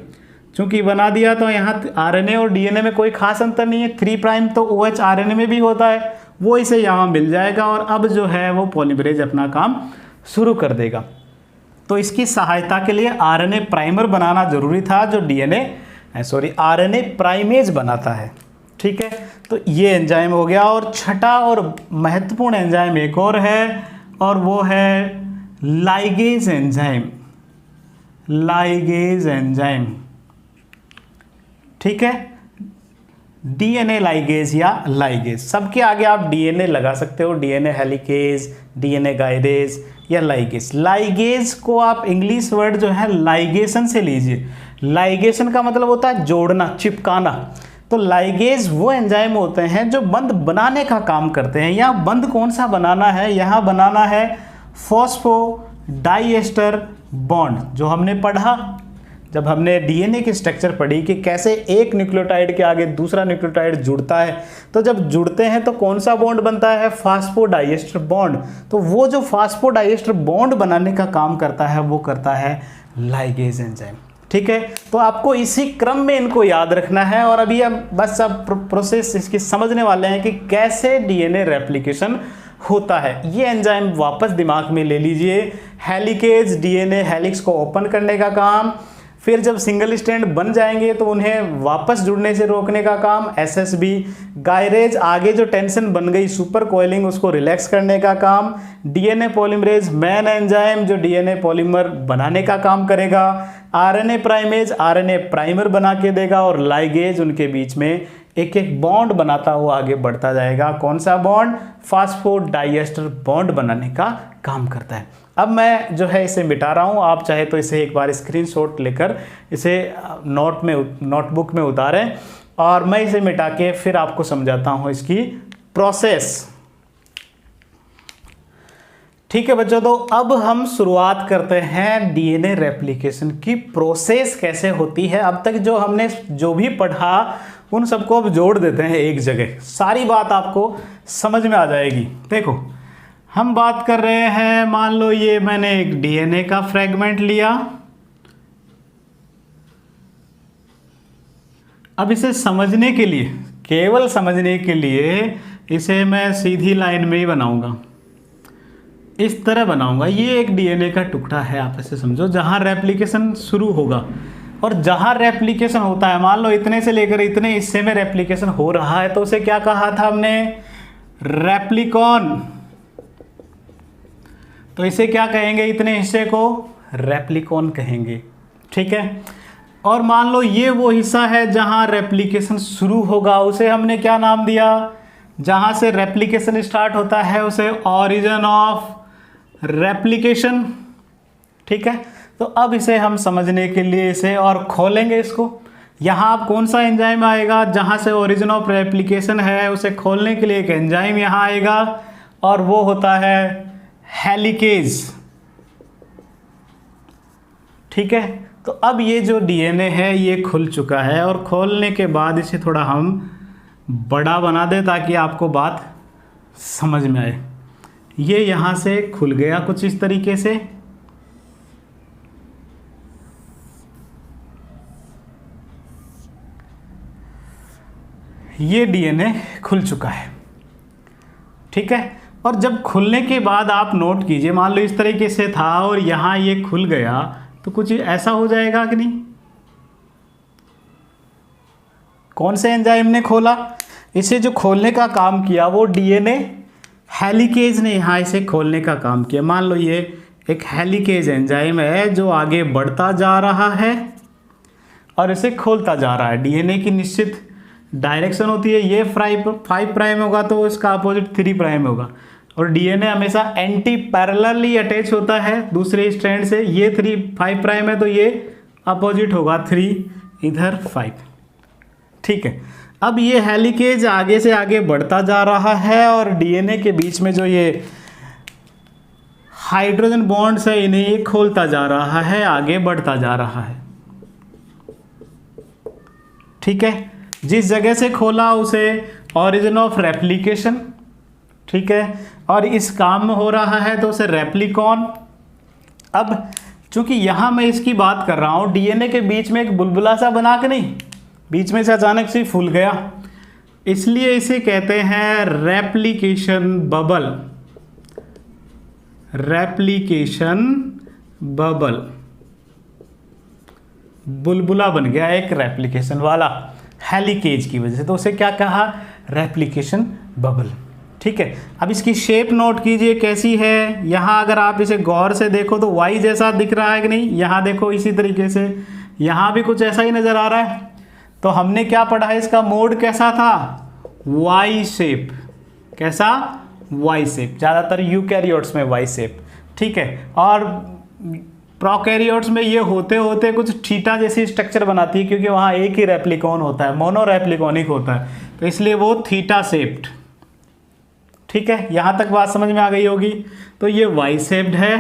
चूंकि बना दिया तो यहाँ आरएनए और डीएनए में कोई खास अंतर नहीं है। 3' तो OH आरएनए में भी होता है, वो इसे यहाँ मिल जाएगा और अब जो है वो पॉलीमरेज अपना काम शुरू कर देगा। तो इसकी सहायता के लिए आरएनए प्राइमर बनाना जरूरी था जो आरएनए प्राइमेज बनाता है। ठीक है, तो ये एंजाइम हो गया। और छठा और महत्वपूर्ण एंजाइम एक और है, और वो है लाइगेज एंजाइम। लाइगेज एंजाइम, ठीक है, डीएनए लाइगेज या लाइगेज, सबके आगे आप डीएनए लगा सकते हो। डीएनए हेलिकेज, डीएनए गाइडेज या लाइगेज। लाइगेज को आप इंग्लिश वर्ड जो है लाइगेशन से लीजिए। लाइगेशन का मतलब होता है जोड़ना, चिपकाना। तो लाइगेज वो एंजाइम होते हैं जो बंध बनाने का काम करते हैं। यहाँ बंध कौन सा बनाना है? यहाँ बनाना है फॉस्फोडाइएस्टर बॉन्ड, जो हमने पढ़ा जब हमने डीएनए की स्ट्रक्चर पढ़ी कि कैसे एक न्यूक्लियोटाइड के आगे दूसरा न्यूक्लियोटाइड जुड़ता है। तो जब जुड़ते हैं तो कौन सा बॉन्ड बनता है? Phosphodiester bond. तो वो जो फॉस्फोडाइएस्टर बॉन्ड बनाने का काम करता है वो करता है लाइगेज एंजाइम। ठीक है, तो आपको इसी क्रम में इनको याद रखना है। और अभी हम बस अब प्रोसेस इसकी समझने वाले हैं कि कैसे डीएनए रेप्लिकेशन होता है। ये एंजाइम वापस दिमाग में ले लीजिए। हेलिकेज, डीएनए हेलिक्स को ओपन करने का काम, फिर जब सिंगल स्ट्रैंड बन जाएंगे तो उन्हें वापस जुड़ने से रोकने का काम एसएसबी। गायरेज, आगे जो टेंशन बन गई सुपर कोइलिंग उसको रिलैक्स करने का काम। डीएनए पॉलीमरेज मेन एंजाइम जो डीएनए पॉलीमर बनाने का काम करेगा। आरएनए प्राइमेज आरएनए प्राइमर बना के देगा। और लाइगेज उनके बीच में एक एक बॉन्ड बनाता हुआ आगे बढ़ता जाएगा। कौन सा बॉन्ड? फॉस्फोडाइएस्टर बॉन्ड बनाने का काम करता है। अब मैं जो है इसे मिटा रहा हूँ, आप चाहे तो इसे एक बार स्क्रीनशॉट लेकर इसे नोटबुक में उतारें और मैं इसे मिटा के फिर आपको समझाता हूँ इसकी प्रोसेस। ठीक है बच्चों, तो अब हम शुरुआत करते हैं डीएनए रेप्लिकेशन की प्रोसेस कैसे होती है। अब तक जो हमने जो भी पढ़ा उन सबको अब जोड़ देते हैं एक जगह, सारी बात आपको समझ में आ जाएगी। देखो हम बात कर रहे हैं, मान लो ये मैंने एक डीएनए का फ्रेगमेंट लिया। अब इसे समझने के लिए, केवल समझने के लिए इसे मैं सीधी लाइन में ही बनाऊंगा। इस तरह बनाऊंगा। ये एक डीएनए का टुकड़ा है, आप ऐसे समझो, जहां रेप्लिकेशन शुरू होगा और जहां रेप्लिकेशन होता है, मान लो इतने से लेकर इतने हिस्से में रेप्लिकेशन हो रहा है, तो उसे क्या कहा था हमने? रेप्लिकॉन। तो इसे क्या कहेंगे? इतने हिस्से को रेप्लिकॉन कहेंगे, ठीक है। और मान लो ये वो हिस्सा है जहां रेप्लिकेशन शुरू होगा, उसे हमने क्या नाम दिया? जहां से रेप्लिकेशन स्टार्ट होता है उसे ऑरिजिन ऑफ रेप्लिकेशन, ठीक है। तो अब इसे हम समझने के लिए इसे और खोलेंगे इसको। यहाँ आप कौन सा एंजाइम आएगा? जहाँ से ओरिजिन ऑफ रेप्लिकेशन है उसे खोलने के लिए एक एंजाइम यहाँ आएगा और वो होता है हेलिकेज, ठीक है। तो अब ये जो डीएनए है ये खुल चुका है और खोलने के बाद इसे थोड़ा हम बड़ा बना दें ताकि आपको बात समझ में आए। ये यहाँ से खुल गया कुछ इस तरीके से, ये डीएनए खुल चुका है, ठीक है। और जब खुलने के बाद आप नोट कीजिए, मान लो इस तरीके से था और यहाँ ये खुल गया तो कुछ ऐसा हो जाएगा कि नहीं? कौन से एंजाइम ने खोला? इसे जो खोलने का काम किया वो डीएनए हेलिकेज ने यहाँ इसे खोलने का काम किया। मान लो ये एक हेलिकेज एंजाइम है जो आगे बढ़ता जा रहा है और इसे खोलता जा रहा है। डीएनए की निश्चित डायरेक्शन होती है, ये 5 प्राइम होगा तो इसका अपोजिट 3 प्राइम होगा। और डीएनए हमेशा एंटी पैरेलली अटैच होता है दूसरे स्ट्रैंड से। ये 5 प्राइम है तो ये अपोजिट होगा 3, इधर 5, ठीक है। अब ये हेलिकेज आगे से आगे बढ़ता जा रहा है और डीएनए के बीच में जो ये हाइड्रोजन बॉन्ड्स है इन्हें ये खोलता जा रहा है, आगे बढ़ता जा रहा है, ठीक है। जिस जगह से खोला उसे ऑरिजिन ऑफ रेप्लिकेशन, ठीक है, और इस काम में हो रहा है तो उसे रेप्लिकॉन। अब चूंकि यहां मैं इसकी बात कर रहा हूं, डीएनए के बीच में एक बुलबुला सा बना के नहीं, बीच में से अचानक से फूल गया, इसलिए इसे कहते हैं रेप्लिकेशन बबल। रेप्लिकेशन बबल, बुलबुला बन गया एक रेप्लिकेशन वाला हेलिकेज की वजह से, तो उसे क्या कहा? रेप्लिकेशन बबल, ठीक है। अब इसकी शेप नोट कीजिए कैसी है। यहाँ अगर आप इसे गौर से देखो तो वाई जैसा दिख रहा है कि नहीं? यहाँ देखो इसी तरीके से, यहाँ भी कुछ ऐसा ही नज़र आ रहा है। तो हमने क्या पढ़ा है? इसका मोड कैसा था? Y shape. कैसा? Y shape. ज़्यादातर यूकैरियोट्स में वाई शेप, ठीक है। और प्रोकैरियोट्स में ये होते होते कुछ थीटा जैसी स्ट्रक्चर बनाती है, क्योंकि वहाँ एक ही रेप्लिकॉन होता है, मोनो रेप्लिकॉनिक होता है, तो इसलिए वो थीटा शेप्ड, ठीक है। यहाँ तक बात समझ में आ गई होगी। तो ये वाई शेप्ड है।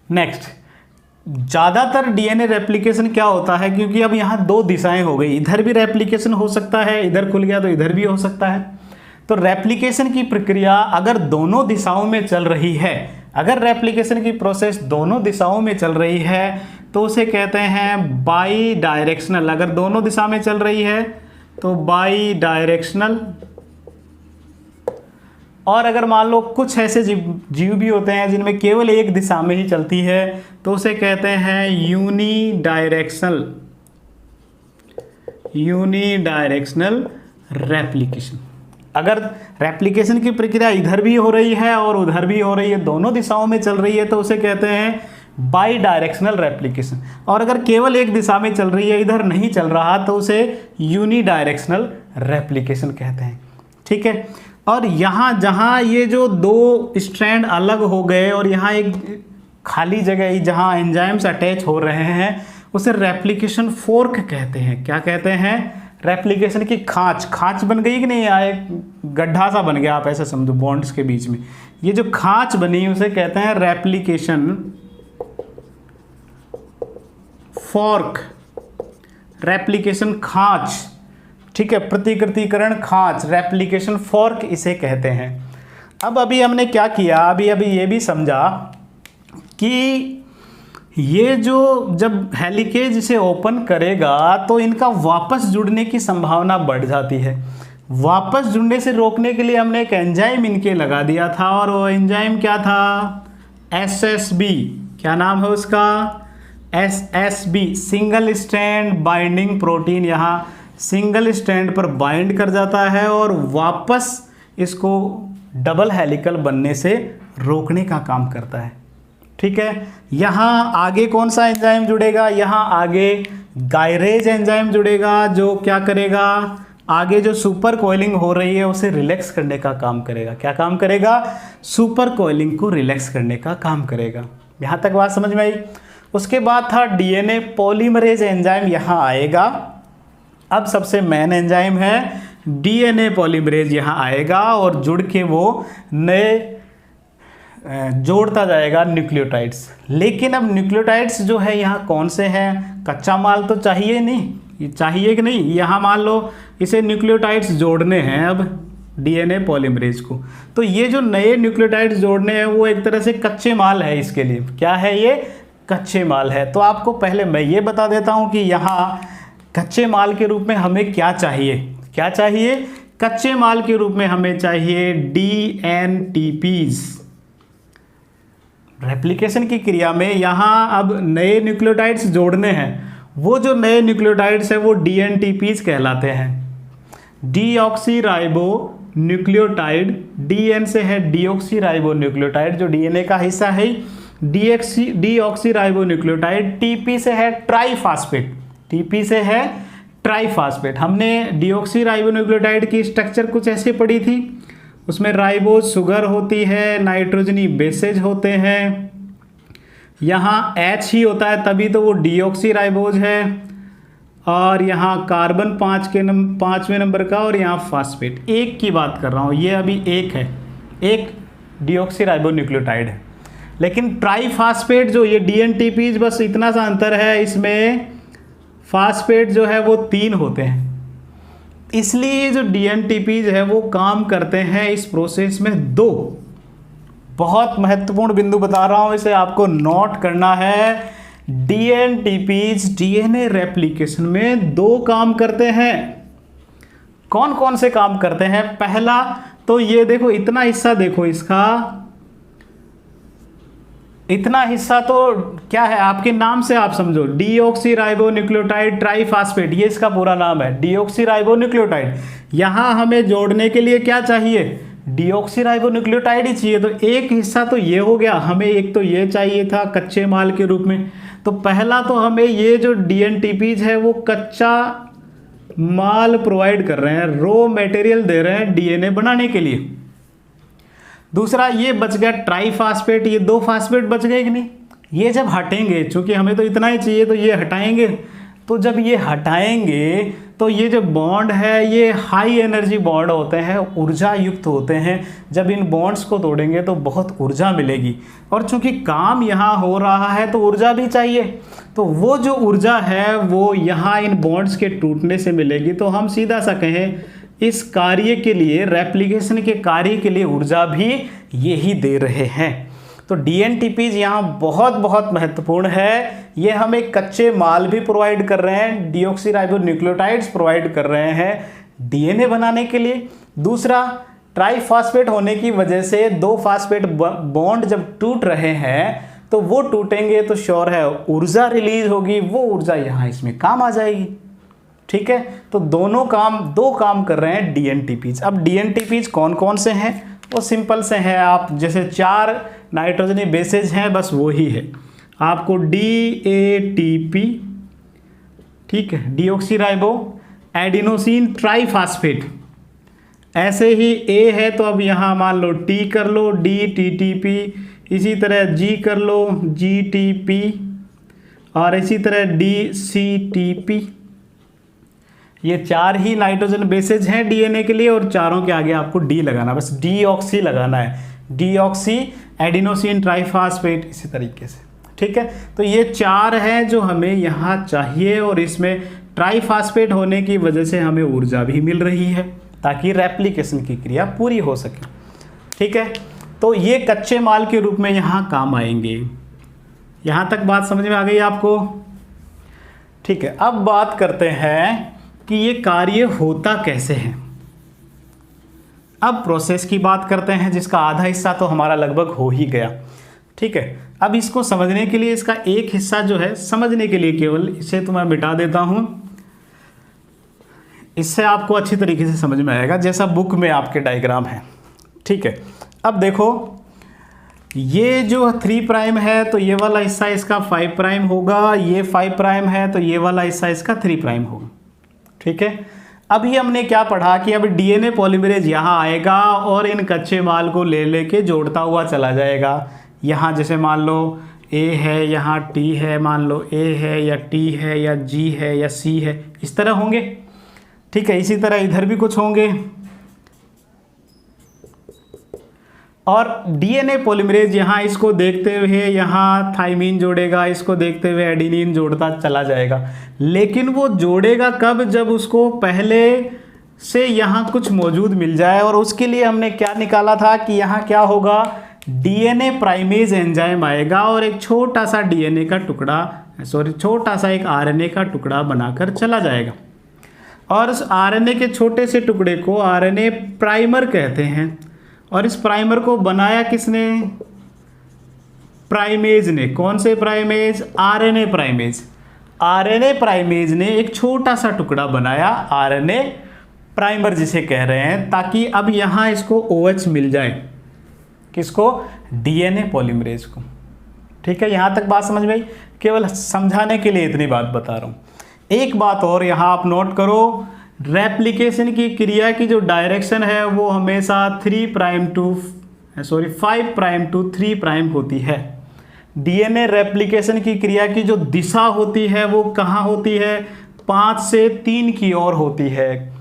नेक्स्ट, ज़्यादातर डीएनए रेप्लिकेशन क्या होता है, क्योंकि अब यहाँ 2 दिशाएं हो गई, इधर भी रेप्लिकेशन हो सकता है, इधर खुल गया तो इधर भी हो सकता है। तो रेप्लिकेशन की प्रक्रिया अगर दोनों दिशाओं में चल रही है, अगर रेप्लिकेशन की प्रोसेस दोनों दिशाओं में चल रही है तो उसे कहते हैं बाई डायरेक्शनल। अगर दोनों दिशा में चल रही है तो बाई डायरेक्शनल। और अगर मान लो कुछ ऐसे जीव भी होते हैं जिनमें केवल एक दिशा में ही चलती है तो उसे कहते हैं unidirectional. Unidirectional replication. अगर रेप्लिकेशन की प्रक्रिया इधर भी हो रही है और उधर भी हो रही है, दोनों दिशाओं में चल रही है, तो उसे कहते हैं बाई डायरेक्शनल रेप्लिकेशन। और अगर केवल एक दिशा में चल रही है, इधर नहीं चल रहा, तो उसे यूनी डायरेक्शनल रेप्लिकेशन कहते हैं, ठीक है। और यहाँ जहाँ ये जो 2 स्ट्रैंड अलग हो गए और यहाँ एक खाली जगह जहाँ एंजाइम्स अटैच हो रहे हैं उसे रेप्लिकेशन फोर्क कहते हैं। क्या कहते हैं? रेप्लिकेशन की खांच बन गई कि नहीं? यहाँ एक गड्ढा सा बन गया, आप ऐसे समझो बॉन्ड्स के बीच में, ये जो खांच बनी उसे कहते हैं रेप्लिकेशन फॉर्क। रेप्लिकेशन खांच, ठीक है, प्रतिकृतिकरण खांच, रेप्लिकेशन फॉर्क इसे कहते हैं। अब अभी हमने क्या किया, अभी ये भी समझा कि ये जो जब हेलिकेज इसे ओपन करेगा तो इनका वापस जुड़ने की संभावना बढ़ जाती है। वापस जुड़ने से रोकने के लिए हमने एक एंजाइम इनके लगा दिया था, और वो एंजाइम क्या था, SSB। क्या नाम है उसका, SSB, single strand binding protein. यहाँ सिंगल स्ट्रैंड पर बाइंड कर जाता है और वापस इसको डबल हेलिकल बनने से रोकने का काम करता है। ठीक है, यहाँ आगे कौन सा एंजाइम जुड़ेगा, यहाँ आगे गायरेज एंजाइम जुड़ेगा, जो क्या करेगा, आगे जो सुपर कोइलिंग हो रही है उसे रिलैक्स करने का काम करेगा। क्या काम करेगा, सुपर कोइलिंग को रिलैक्स करने का काम करेगा। यहाँ तक बात समझ में आई। उसके बाद था DNA पॉलीमरेज एंजाइम, यहाँ आएगा। अब सबसे मेन एंजाइम है DNA पॉलीमरेज, यहाँ आएगा और जुड़ के वो नए जोड़ता जाएगा न्यूक्लियोटाइड्स। लेकिन अब न्यूक्लियोटाइड्स जो है यहाँ कौन से हैं, कच्चा माल तो चाहिए नहीं, ये चाहिए कि नहीं, यहाँ मान लो इसे न्यूक्लियोटाइड्स जोड़ने हैं अब DNA पॉलीमरेज को, तो ये जो नए न्यूक्लियोटाइड्स जोड़ने हैं वो एक तरह से कच्चे माल है इसके लिए। क्या है ये, कच्चे माल है। तो आपको पहले मैं ये बता देता हूँ कि यहाँ कच्चे माल के रूप में हमें क्या चाहिए, क्या चाहिए, कच्चे माल के रूप में हमें चाहिए DNTPs। रेप्लिकेशन की क्रिया में यहाँ अब नए न्यूक्लियोटाइड्स जोड़ने हैं, वो जो नए न्यूक्लियोटाइड्स हैं वो DNTPs कहलाते हैं। डीऑक्सी राइबो न्यूक्लियोटाइड, DN से है डीऑक्सी राइबो न्यूक्लियोटाइड जो DNA का हिस्सा है, डीऑक्सी राइबो न्यूक्लियोटाइड। TP से है ट्राईफास्फेट, TP से है ट्राईफास्फेट। हमने डीऑक्सी राइबो न्यूक्लियोटाइड की स्ट्रक्चर कुछ ऐसे पढ़ी थी, उसमें राइबोज शुगर होती है, नाइट्रोजनी बेसेज होते हैं, यहाँ H ही होता है तभी तो वो डीऑक्सी राइबोज है, और यहाँ कार्बन 5वें नंबर का, और यहाँ फास्फेट। एक की बात कर रहा हूँ, ये अभी एक है, एक डीऑक्सी राइबो न्यूक्लियोटाइड है। लेकिन ट्राईफास्फेट जो ये DNTPs, बस इतना सा अंतर है, इसमें फास्फेट जो है वो 3 होते हैं। इसलिए जो DNTPs है वो काम करते हैं इस प्रोसेस में 2। बहुत महत्वपूर्ण बिंदु बता रहा हूं, इसे आपको नोट करना है। DNTPs DNA रेप्लिकेशन में 2 काम करते हैं। कौन कौन से काम करते हैं, पहला तो ये देखो, इतना हिस्सा देखो, इसका इतना हिस्सा तो क्या है, आपके नाम से आप समझो, डीऑक्सी राइबो न्यूक्लियोटाइड ट्राईफास्फेट, ये इसका पूरा नाम है, डीऑक्सी राइबो न्यूक्लियोटाइड। यहाँ हमें जोड़ने के लिए क्या चाहिए, डीऑक्सी राइबो न्यूक्लियोटाइड ही चाहिए। तो एक हिस्सा तो ये हो गया, हमें एक तो ये चाहिए था कच्चे माल के रूप में। तो पहला तो हमें ये जो DNTPs है वो कच्चा माल प्रोवाइड कर रहे हैं, रॉ मटेरियल दे रहे हैं DNA बनाने के लिए। दूसरा ये बच गया ट्राईफास्फेट, ये 2 फास्फेट बच गए कि नहीं, ये जब हटेंगे, चूंकि हमें तो इतना ही चाहिए तो ये हटाएंगे, तो जब ये हटाएंगे तो ये जो बॉन्ड है ये हाई एनर्जी बॉन्ड होते हैं, ऊर्जा युक्त होते हैं। जब इन बॉन्ड्स को तोड़ेंगे तो बहुत ऊर्जा मिलेगी, और चूंकि काम यहाँ हो रहा है तो ऊर्जा भी चाहिए, तो वो जो ऊर्जा है वो यहाँ इन बॉन्ड्स के टूटने से मिलेगी। तो हम सीधा सा कहें इस कार्य के लिए, रेप्लिकेशन के कार्य के लिए ऊर्जा भी यही दे रहे हैं। तो DNTPs यहाँ बहुत बहुत महत्वपूर्ण है। ये हमें कच्चे माल भी प्रोवाइड कर रहे हैं, डीऑक्सी राइबो न्यूक्लियोटाइड्स प्रोवाइड कर रहे हैं DNA बनाने के लिए। दूसरा, ट्राईफास्फेट होने की वजह से 2 फास्फेट बॉन्ड जब टूट रहे हैं तो वो टूटेंगे तो श्योर है ऊर्जा रिलीज होगी, वो ऊर्जा यहाँ इसमें काम आ जाएगी। ठीक है, तो 2 काम कर रहे हैं DNTPs। अब DNTPs कौन कौन से हैं, वो सिंपल से हैं, आप जैसे 4 नाइट्रोजनी बेसेज हैं बस वो ही है। आपको DATP, ठीक है, डीऑक्सी राइबो एडिनोसिन ट्राईफास्फेट, ऐसे ही A है तो अब यहाँ मान लो T कर लो, DTTP, इसी तरह G कर लो, GTP, और इसी तरह DCTP। ये 4 ही नाइट्रोजन बेसेज हैं DNA के लिए, और चारों के आगे आपको D लगाना, बस डीऑक्सी लगाना है, डीऑक्सी एडिनोसिन ट्राईफास्फेट, इसी तरीके से। ठीक है, तो ये 4 हैं जो हमें यहाँ चाहिए, और इसमें ट्राईफास्फेट होने की वजह से हमें ऊर्जा भी मिल रही है ताकि रेप्लिकेशन की क्रिया पूरी हो सके। ठीक है, तो ये कच्चे माल के रूप में यहाँ काम आएंगे। यहाँ तक बात समझ में आ गई आपको? ठीक है, अब बात करते हैं कि ये कार्य होता कैसे है। अब प्रोसेस की बात करते हैं, जिसका आधा हिस्सा तो हमारा लगभग हो ही गया। ठीक है, अब इसको समझने के लिए इसका एक हिस्सा जो है, समझने के लिए केवल इसे तो मैं मिटा देता हूँ, इससे आपको अच्छी तरीके से समझ में आएगा, जैसा बुक में आपके डायग्राम है। ठीक है, अब देखो ये जो 3 प्राइम है तो ये वाला हिस्सा इसका 5 प्राइम होगा, ये 5 प्राइम है तो ये वाला हिस्सा इसका 3 प्राइम होगा। ठीक है, अभी हमने क्या पढ़ा कि अब डीएनए पॉलीमरेज यहाँ आएगा और इन कच्चे माल को ले लेके जोड़ता हुआ चला जाएगा। यहाँ जैसे मान लो ए है, यहाँ टी है, मान लो ए है या टी है या जी है या सी है, इस तरह होंगे। ठीक है, इसी तरह इधर भी कुछ होंगे। और डीएनए पॉलीमरेज यहाँ इसको देखते हुए यहाँ थाइमीन जोड़ेगा, इसको देखते हुए एडेनिन जोड़ता चला जाएगा। लेकिन वो जोड़ेगा कब? जब उसको पहले से यहाँ कुछ मौजूद मिल जाए। और उसके लिए हमने क्या निकाला था कि यहाँ क्या होगा, डीएनए प्राइमेज एंजाइम आएगा और एक छोटा सा डीएनए का टुकड़ा, छोटा सा एक आरएनए का टुकड़ा बनाकर चला जाएगा। और उस आरएनए के छोटे से टुकड़े को आरएनए प्राइमर कहते हैं। और इस प्राइमर को बनाया किसने? प्राइमेज ने। कौन से primase? RNA primase. RNA primase ने एक छोटा सा टुकड़ा बनाया, आरएनए प्राइमर जिसे कह रहे हैं, ताकि अब यहाँ इसको OH मिल जाए। किसको? डीएनए पॉलीमरेज को। ठीक है, यहाँ तक बात समझ में आई? केवल समझाने के लिए इतनी बात बता रहा हूँ। एक बात और यहाँ आप नोट करो, रेप्लिकेशन की क्रिया की जो डायरेक्शन है वो हमेशा 5 प्राइम टू 3 प्राइम होती है। डीएनए रेप्लिकेशन की क्रिया की जो दिशा होती है वो कहाँ होती है? 5 से 3 की ओर होती है।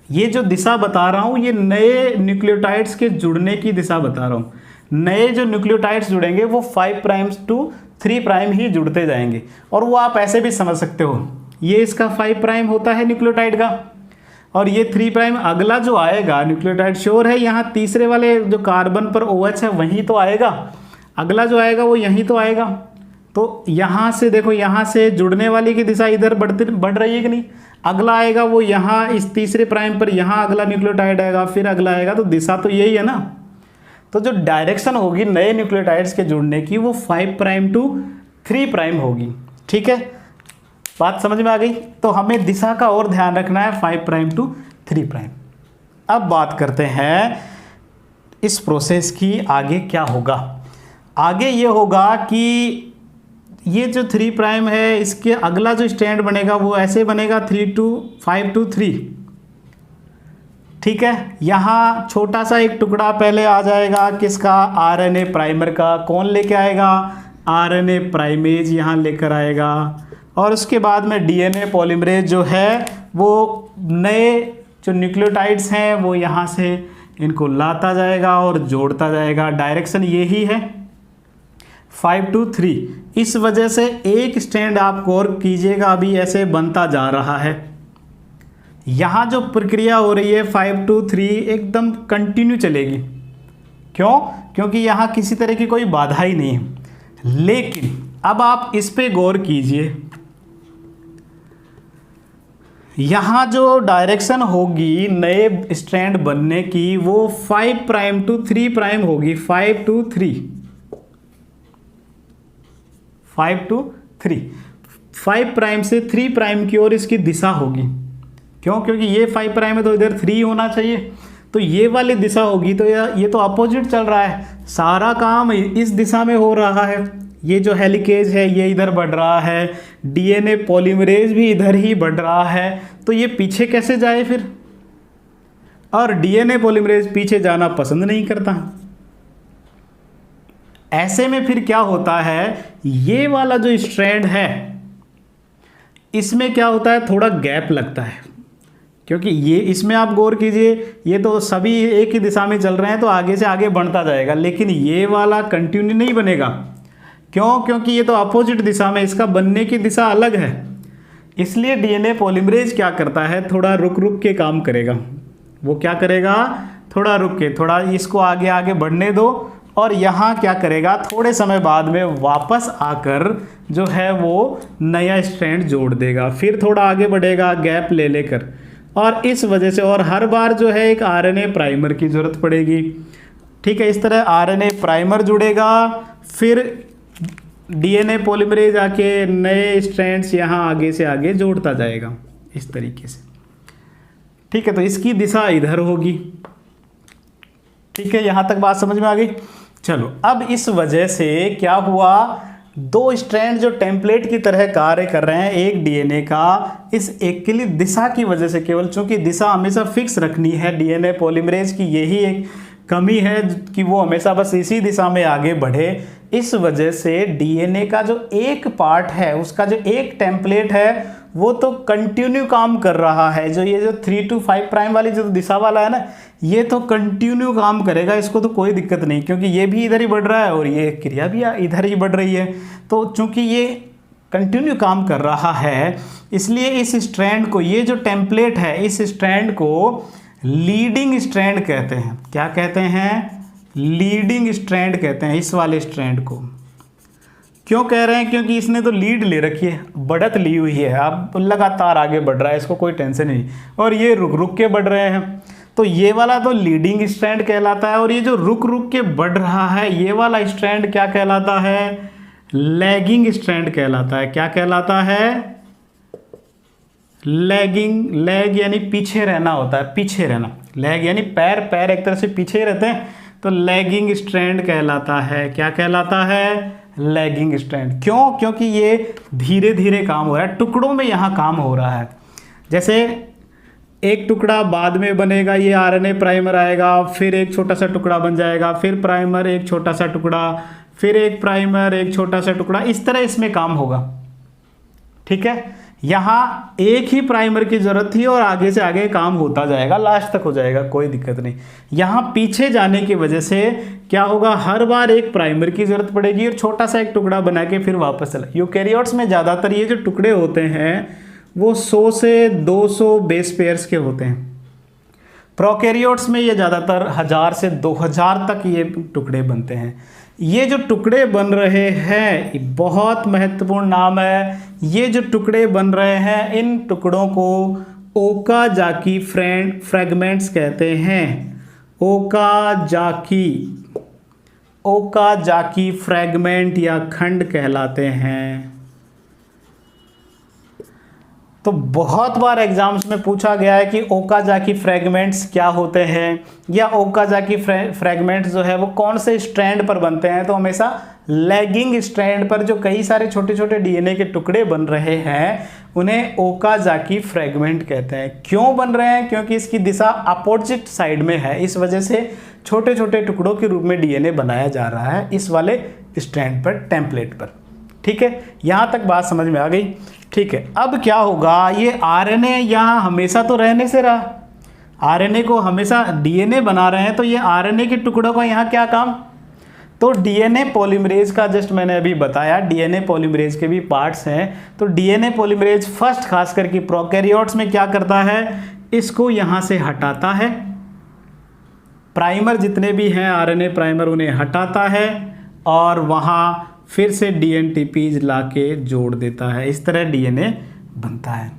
ये जो दिशा बता रहा हूँ ये नए न्यूक्लियोटाइड्स के जुड़ने की दिशा बता रहा हूँ। नए जो न्यूक्लियोटाइड्स जुड़ेंगे वो 5 प्राइम टू 3 प्राइम ही जुड़ते जाएंगे। और वो आप ऐसे भी समझ सकते हो, ये इसका 5 प्राइम होता है न्यूक्लियोटाइड का, और ये 3 प्राइम अगला जो आएगा न्यूक्लियोटाइड श्योर है यहाँ तीसरे वाले जो कार्बन पर OH है वहीं तो आएगा, अगला जो आएगा वो यहीं तो आएगा। तो यहाँ से देखो, यहाँ से जुड़ने वाली की दिशा इधर बढ़ रही है कि नहीं? अगला आएगा वो यहाँ इस तीसरे प्राइम पर, यहाँ अगला न्यूक्लियोटाइड आएगा, फिर अगला आएगा, तो दिशा तो यही है ना। तो जो डायरेक्शन होगी नए न्यूक्लियोटाइड्स के जुड़ने की वो 5 प्राइम टू 3 प्राइम होगी। ठीक है, बात समझ में आ गई? तो हमें दिशा का और ध्यान रखना है, 5 प्राइम टू 3 प्राइम। अब बात करते हैं इस प्रोसेस की आगे क्या होगा। आगे ये होगा कि ये जो 3 प्राइम है इसके अगला जो स्टैंड बनेगा वो ऐसे बनेगा 5 टू 3। ठीक है, यहाँ छोटा सा एक टुकड़ा पहले आ जाएगा किसका? आरएनए प्राइमर का। कौन लेके आएगा? आरएनए प्राइमेज यहाँ लेकर आएगा। और उसके बाद में डीएनए पॉलीमरेज जो है वो नए जो न्यूक्लियोटाइड्स हैं वो यहाँ से इनको लाता जाएगा और जोड़ता जाएगा। डायरेक्शन यही है 5 टू 3। इस वजह से एक स्टैंड आप गौर कीजिएगा, अभी ऐसे बनता जा रहा है। यहाँ जो प्रक्रिया हो रही है 5 टू 3 एकदम कंटिन्यू चलेगी। क्यों? क्योंकि यहाँ किसी तरह की कोई बाधा ही नहीं है। लेकिन अब आप इस पे गौर कीजिए, यहाँ जो डायरेक्शन होगी नए स्ट्रैंड बनने की वो 5 प्राइम टू 3 प्राइम होगी। 5 टू 3, 5 टू 3, 5 प्राइम से 3 प्राइम की ओर इसकी दिशा होगी। क्यों? क्योंकि ये 5 प्राइम है तो इधर 3 होना चाहिए, तो ये वाली दिशा होगी। तो ये तो अपोजिट चल रहा है, सारा काम इस दिशा में हो रहा है। ये जो हेलिकेज है ये इधर बढ़ रहा है, डीएनए पॉलीमरेज भी इधर ही बढ़ रहा है, तो ये पीछे कैसे जाए फिर? और डीएनए पॉलीमरेज पीछे जाना पसंद नहीं करता। ऐसे में फिर क्या होता है, ये वाला जो स्ट्रैंड है इसमें क्या होता है, थोड़ा गैप लगता है। क्योंकि ये इसमें आप गौर कीजिए, ये तो सभी एक ही दिशा में चल रहे हैं तो आगे से आगे बढ़ता जाएगा, लेकिन ये वाला कंटिन्यू नहीं बनेगा। क्यों? क्योंकि ये तो अपोजिट दिशा में, इसका बनने की दिशा अलग है। इसलिए डीएनए पॉलीमरेज क्या करता है, थोड़ा रुक रुक के काम करेगा। वो क्या करेगा, थोड़ा रुक के, थोड़ा इसको आगे आगे बढ़ने दो, और यहाँ क्या करेगा, थोड़े समय बाद में वापस आकर जो है वो नया स्ट्रैंड जोड़ देगा। फिर थोड़ा आगे बढ़ेगा गैप ले लेकर, और इस वजह से और हर बार जो है एक आरएनए प्राइमर की ज़रूरत पड़ेगी। ठीक है, इस तरह आरएनए प्राइमर जुड़ेगा, फिर डीएनए पॉलीमरेज आके नए स्ट्रैंड्स यहाँ आगे से आगे जोड़ता जाएगा इस तरीके से। ठीक है, तो इसकी दिशा इधर होगी। ठीक है, यहाँ तक बात समझ में आ गई। चलो, अब इस वजह से क्या हुआ, दो स्ट्रैंड जो टेम्पलेट की तरह कार्य कर रहे हैं एक डीएनए का, इस एक के लिए दिशा की वजह से, केवल चूंकि दिशा हमेशा फिक्स रखनी है डीएनए पॉलीमरेज की, यही एक कमी है कि वो हमेशा बस इसी दिशा में आगे बढ़े। इस वजह से डीएनए का जो एक पार्ट है, उसका जो एक टेम्पलेट है, वो तो कंटिन्यू काम कर रहा है। जो ये जो 3 to 5 प्राइम वाली जो दिशा वाला है ना, ये तो कंटिन्यू काम करेगा, इसको तो कोई दिक्कत नहीं, क्योंकि ये भी इधर ही बढ़ रहा है और ये क्रिया भी इधर ही बढ़ रही है। तो चूंकि ये कंटिन्यू काम कर रहा है, इसलिए इस स्ट्रैंड को, ये जो टेम्पलेट है, इस स्ट्रैंड को लीडिंग स्ट्रैंड कहते हैं। क्या कहते हैं? लीडिंग स्ट्रैंड कहते हैं इस वाले स्ट्रैंड को। क्यों कह रहे हैं? क्योंकि इसने तो लीड ले रखी है, बढ़त ली हुई है, अब लगातार आगे बढ़ रहा है, इसको कोई टेंशन नहीं, और ये रुक रुक के बढ़ रहे हैं। तो ये वाला तो लीडिंग स्ट्रैंड कहलाता है, और ये जो रुक रुक के बढ़ रहा है, ये वाला स्ट्रैंड क्या कहलाता है? लैगिंग स्ट्रैंड कहलाता है। क्या कहलाता है? लैगिंग। लैग यानी पीछे रहना होता है, पीछे रहना। लैग यानी पैर, पैर एक तरह से पीछे रहते हैं, तो लैगिंग स्ट्रैंड कहलाता है। क्या कहलाता है? Lagging strand. क्यों? क्योंकि ये धीरे धीरे काम हो रहा है, टुकड़ों में यहाँ काम हो रहा है। जैसे एक टुकड़ा बाद में बनेगा, ये आरएनए प्राइमर आएगा, फिर एक छोटा सा टुकड़ा बन जाएगा, फिर प्राइमर, एक छोटा सा टुकड़ा, फिर एक प्राइमर, एक छोटा सा टुकड़ा, इस तरह इसमें काम होगा। ठीक है, यहाँ एक ही प्राइमर की जरूरत थी और आगे से आगे काम होता जाएगा, लास्ट तक हो जाएगा, कोई दिक्कत नहीं। यहाँ पीछे जाने की वजह से क्या होगा, हर बार एक प्राइमर की जरूरत पड़ेगी और छोटा सा एक टुकड़ा बना के फिर वापस चला। यूकैरियोट्स में ज़्यादातर ये जो टुकड़े होते हैं वो 100 से 200 बेस पेयर्स के होते हैं। प्रोकैरियोट्स में ये ज़्यादातर 1000 से 2000 तक ये टुकड़े बनते हैं। ये जो टुकड़े बन रहे हैं, बहुत महत्वपूर्ण नाम है, ये जो टुकड़े बन रहे हैं, इन टुकड़ों को ओकाजाकी फ्रैगमेंट्स कहते हैं। ओकाजाकी फ्रैगमेंट या खंड कहलाते हैं। तो बहुत बार एग्जाम्स में पूछा गया है कि ओकाजाकी फ्रैगमेंट्स क्या होते हैं, या ओकाजाकी फ्रैगमेंट्स जो है वो कौन से स्ट्रैंड पर बनते हैं। तो हमेशा लैगिंग स्ट्रैंड पर जो कई सारे छोटे छोटे डीएनए के टुकड़े बन रहे हैं, उन्हें ओकाजाकी फ्रैगमेंट कहते हैं। क्यों बन रहे हैं? क्योंकि इसकी दिशा अपोजिट साइड में है, इस वजह से छोटे छोटे टुकड़ों के रूप में डीएनए बनाया जा रहा है इस वाले स्ट्रैंड पर, टेम्पलेट पर। ठीक है, यहाँ तक बात समझ में आ गई। ठीक है, अब क्या होगा, ये आरएनए यहाँ हमेशा तो रहने से रहा, आरएनए को हमेशा डीएनए बना रहे हैं, तो ये आरएनए के टुकड़ों का यहाँ क्या काम? तो डीएनए पॉलीमरेज का जस्ट मैंने अभी बताया, डीएनए पॉलीमरेज के भी पार्ट्स हैं। तो डीएनए पॉलीमरेज फर्स्ट खास करके प्रोकैरियोट्स में क्या करता है, इसको यहाँ से हटाता है, प्राइमर जितने भी हैं आरएनए प्राइमर उन्हें हटाता है, और वहाँ फिर से डीएनटीपीज लाके जोड़ देता है। इस तरह डीएनए बनता है।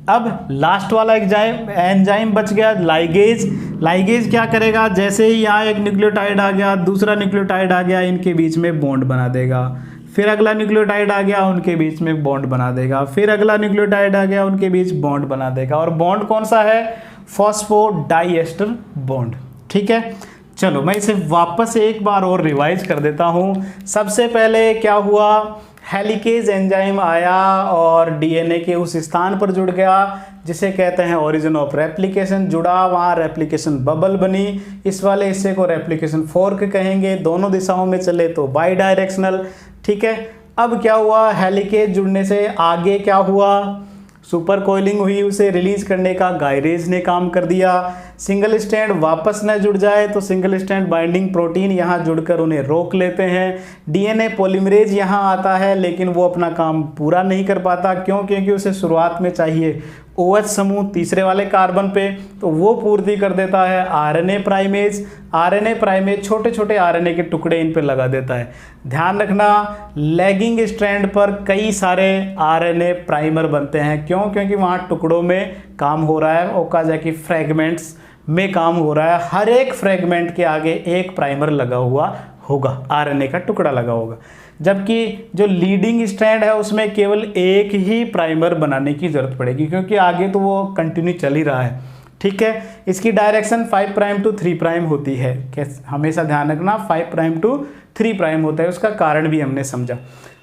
अब लास्ट वाला एंजाइम बच गया, लाइगेज। लाइगेज क्या करेगा, जैसे ही यहाँ एक न्यूक्लियोटाइड आ गया, दूसरा न्यूक्लियोटाइड आ गया, इनके बीच में बॉन्ड बना देगा, फिर अगला न्यूक्लियोटाइड आ गया, उनके बीच में बॉन्ड बना देगा, फिर अगला न्यूक्लियोटाइड आ गया, उनके बीच बॉन्ड बना देगा। और बॉन्ड कौन सा है? Phosphodiester bond. ठीक है, चलो मैं इसे वापस एक बार और रिवाइज कर देता हूँ। सबसे पहले क्या हुआ, हेलिकेज एंजाइम आया और डीएनए के उस स्थान पर जुड़ गया जिसे कहते हैं ओरिजिन ऑफ रेप्लिकेशन। जुड़ा, वहाँ रेप्लिकेशन बबल बनी, इस वाले हिस्से को रेप्लिकेशन फोर्क कहेंगे। दोनों दिशाओं में चले तो बाई डायरेक्शनल। ठीक है, अब क्या हुआ, हेलिकेज जुड़ने से आगे क्या हुआ, सुपर कोइलिंग हुई, उसे रिलीज करने का गायरेज ने काम कर दिया। सिंगल स्ट्रैंड वापस न जुड़ जाए तो सिंगल स्ट्रैंड बाइंडिंग प्रोटीन यहाँ जुड़कर उन्हें रोक लेते हैं। डीएनए पॉलीमरेज यहाँ आता है, लेकिन वो अपना काम पूरा नहीं कर पाता। क्यों? क्योंकि उसे शुरुआत में चाहिए OH समूह तीसरे वाले कार्बन पे, तो वो पूर्ति कर देता है आरएनए प्राइमेज। आरएनए प्राइमेज छोटे छोटे आरएनए के टुकड़े इन पे लगा देता है। ध्यान रखना, लैगिंग स्ट्रैंड पर कई सारे आरएनए प्राइमर बनते हैं। क्यों? क्योंकि वहाँ टुकड़ों में काम हो रहा है, ओकाजाकी फ्रैगमेंट्स में काम हो रहा है। हर एक फ्रैगमेंट के आगे एक प्राइमर लगा हुआ होगा, आरएनए का टुकड़ा लगा होगा, जबकि जो लीडिंग स्ट्रैंड है उसमें केवल एक ही प्राइमर बनाने की ज़रूरत पड़ेगी, क्योंकि आगे तो वो कंटिन्यू चल ही रहा है। ठीक है, इसकी डायरेक्शन 5 प्राइम टू 3 प्राइम होती है, हमेशा ध्यान रखना 5 प्राइम टू 3 प्राइम होता है, उसका कारण भी हमने समझा।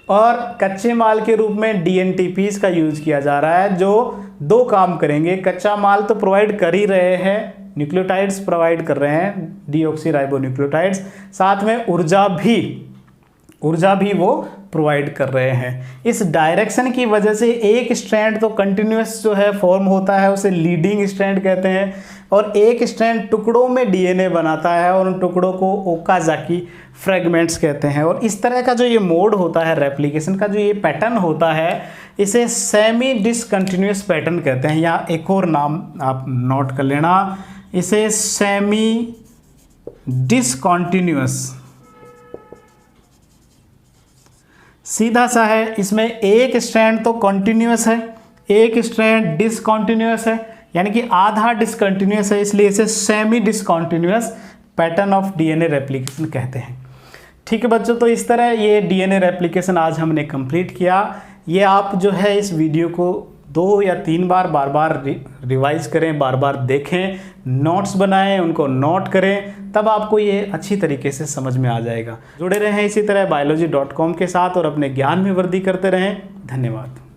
और कच्चे माल के रूप में DNTPs का यूज़ किया जा रहा है, जो 2 काम करेंगे। कच्चा माल तो प्रोवाइड कर ही रहे हैं, न्यूक्लियोटाइड्स प्रोवाइड कर रहे हैं, डीऑक्सीराइबोन्यूक्लियोटाइड्स, साथ में ऊर्जा भी वो प्रोवाइड कर रहे हैं। इस डायरेक्शन की वजह से एक स्ट्रैंड तो कंटिन्यूस जो है फॉर्म होता है, उसे लीडिंग स्ट्रैंड कहते हैं, और एक स्ट्रैंड टुकड़ों में DNA बनाता है और उन टुकड़ों को ओकाजाकी फ्रैगमेंट्स कहते हैं। और इस तरह का जो ये मोड होता है रेप्लिकेशन का, जो ये पैटर्न होता है, इसे सेमी डिसकंटिन्यूस पैटर्न कहते हैं, या एक और नाम आप नोट कर लेना, इसे सेमी डिसकंटिन्यूस, सीधा सा है। इसमें एक स्ट्रैंड तो कंटिन्यूस है, एक स्ट्रैंड डिसकंटिन्यूस है, यानी कि आधा डिसकंटिन्यूस है, इसलिए इसे semi discontinuous pattern of DNA replication कहते हैं। ठीक है बच्चों, तो इस तरह ये DNA रेप्लिकेशन आज हमने कंप्लीट किया। ये आप जो है इस वीडियो को 2 या 3 बार बार रिवाइज करें, बार बार देखें, नोट्स बनाएं, उनको नोट करें, तब आपको ये अच्छी तरीके से समझ में आ जाएगा। जुड़े रहें इसी तरह biology.com के साथ और अपने ज्ञान में वृद्धि करते रहें। धन्यवाद।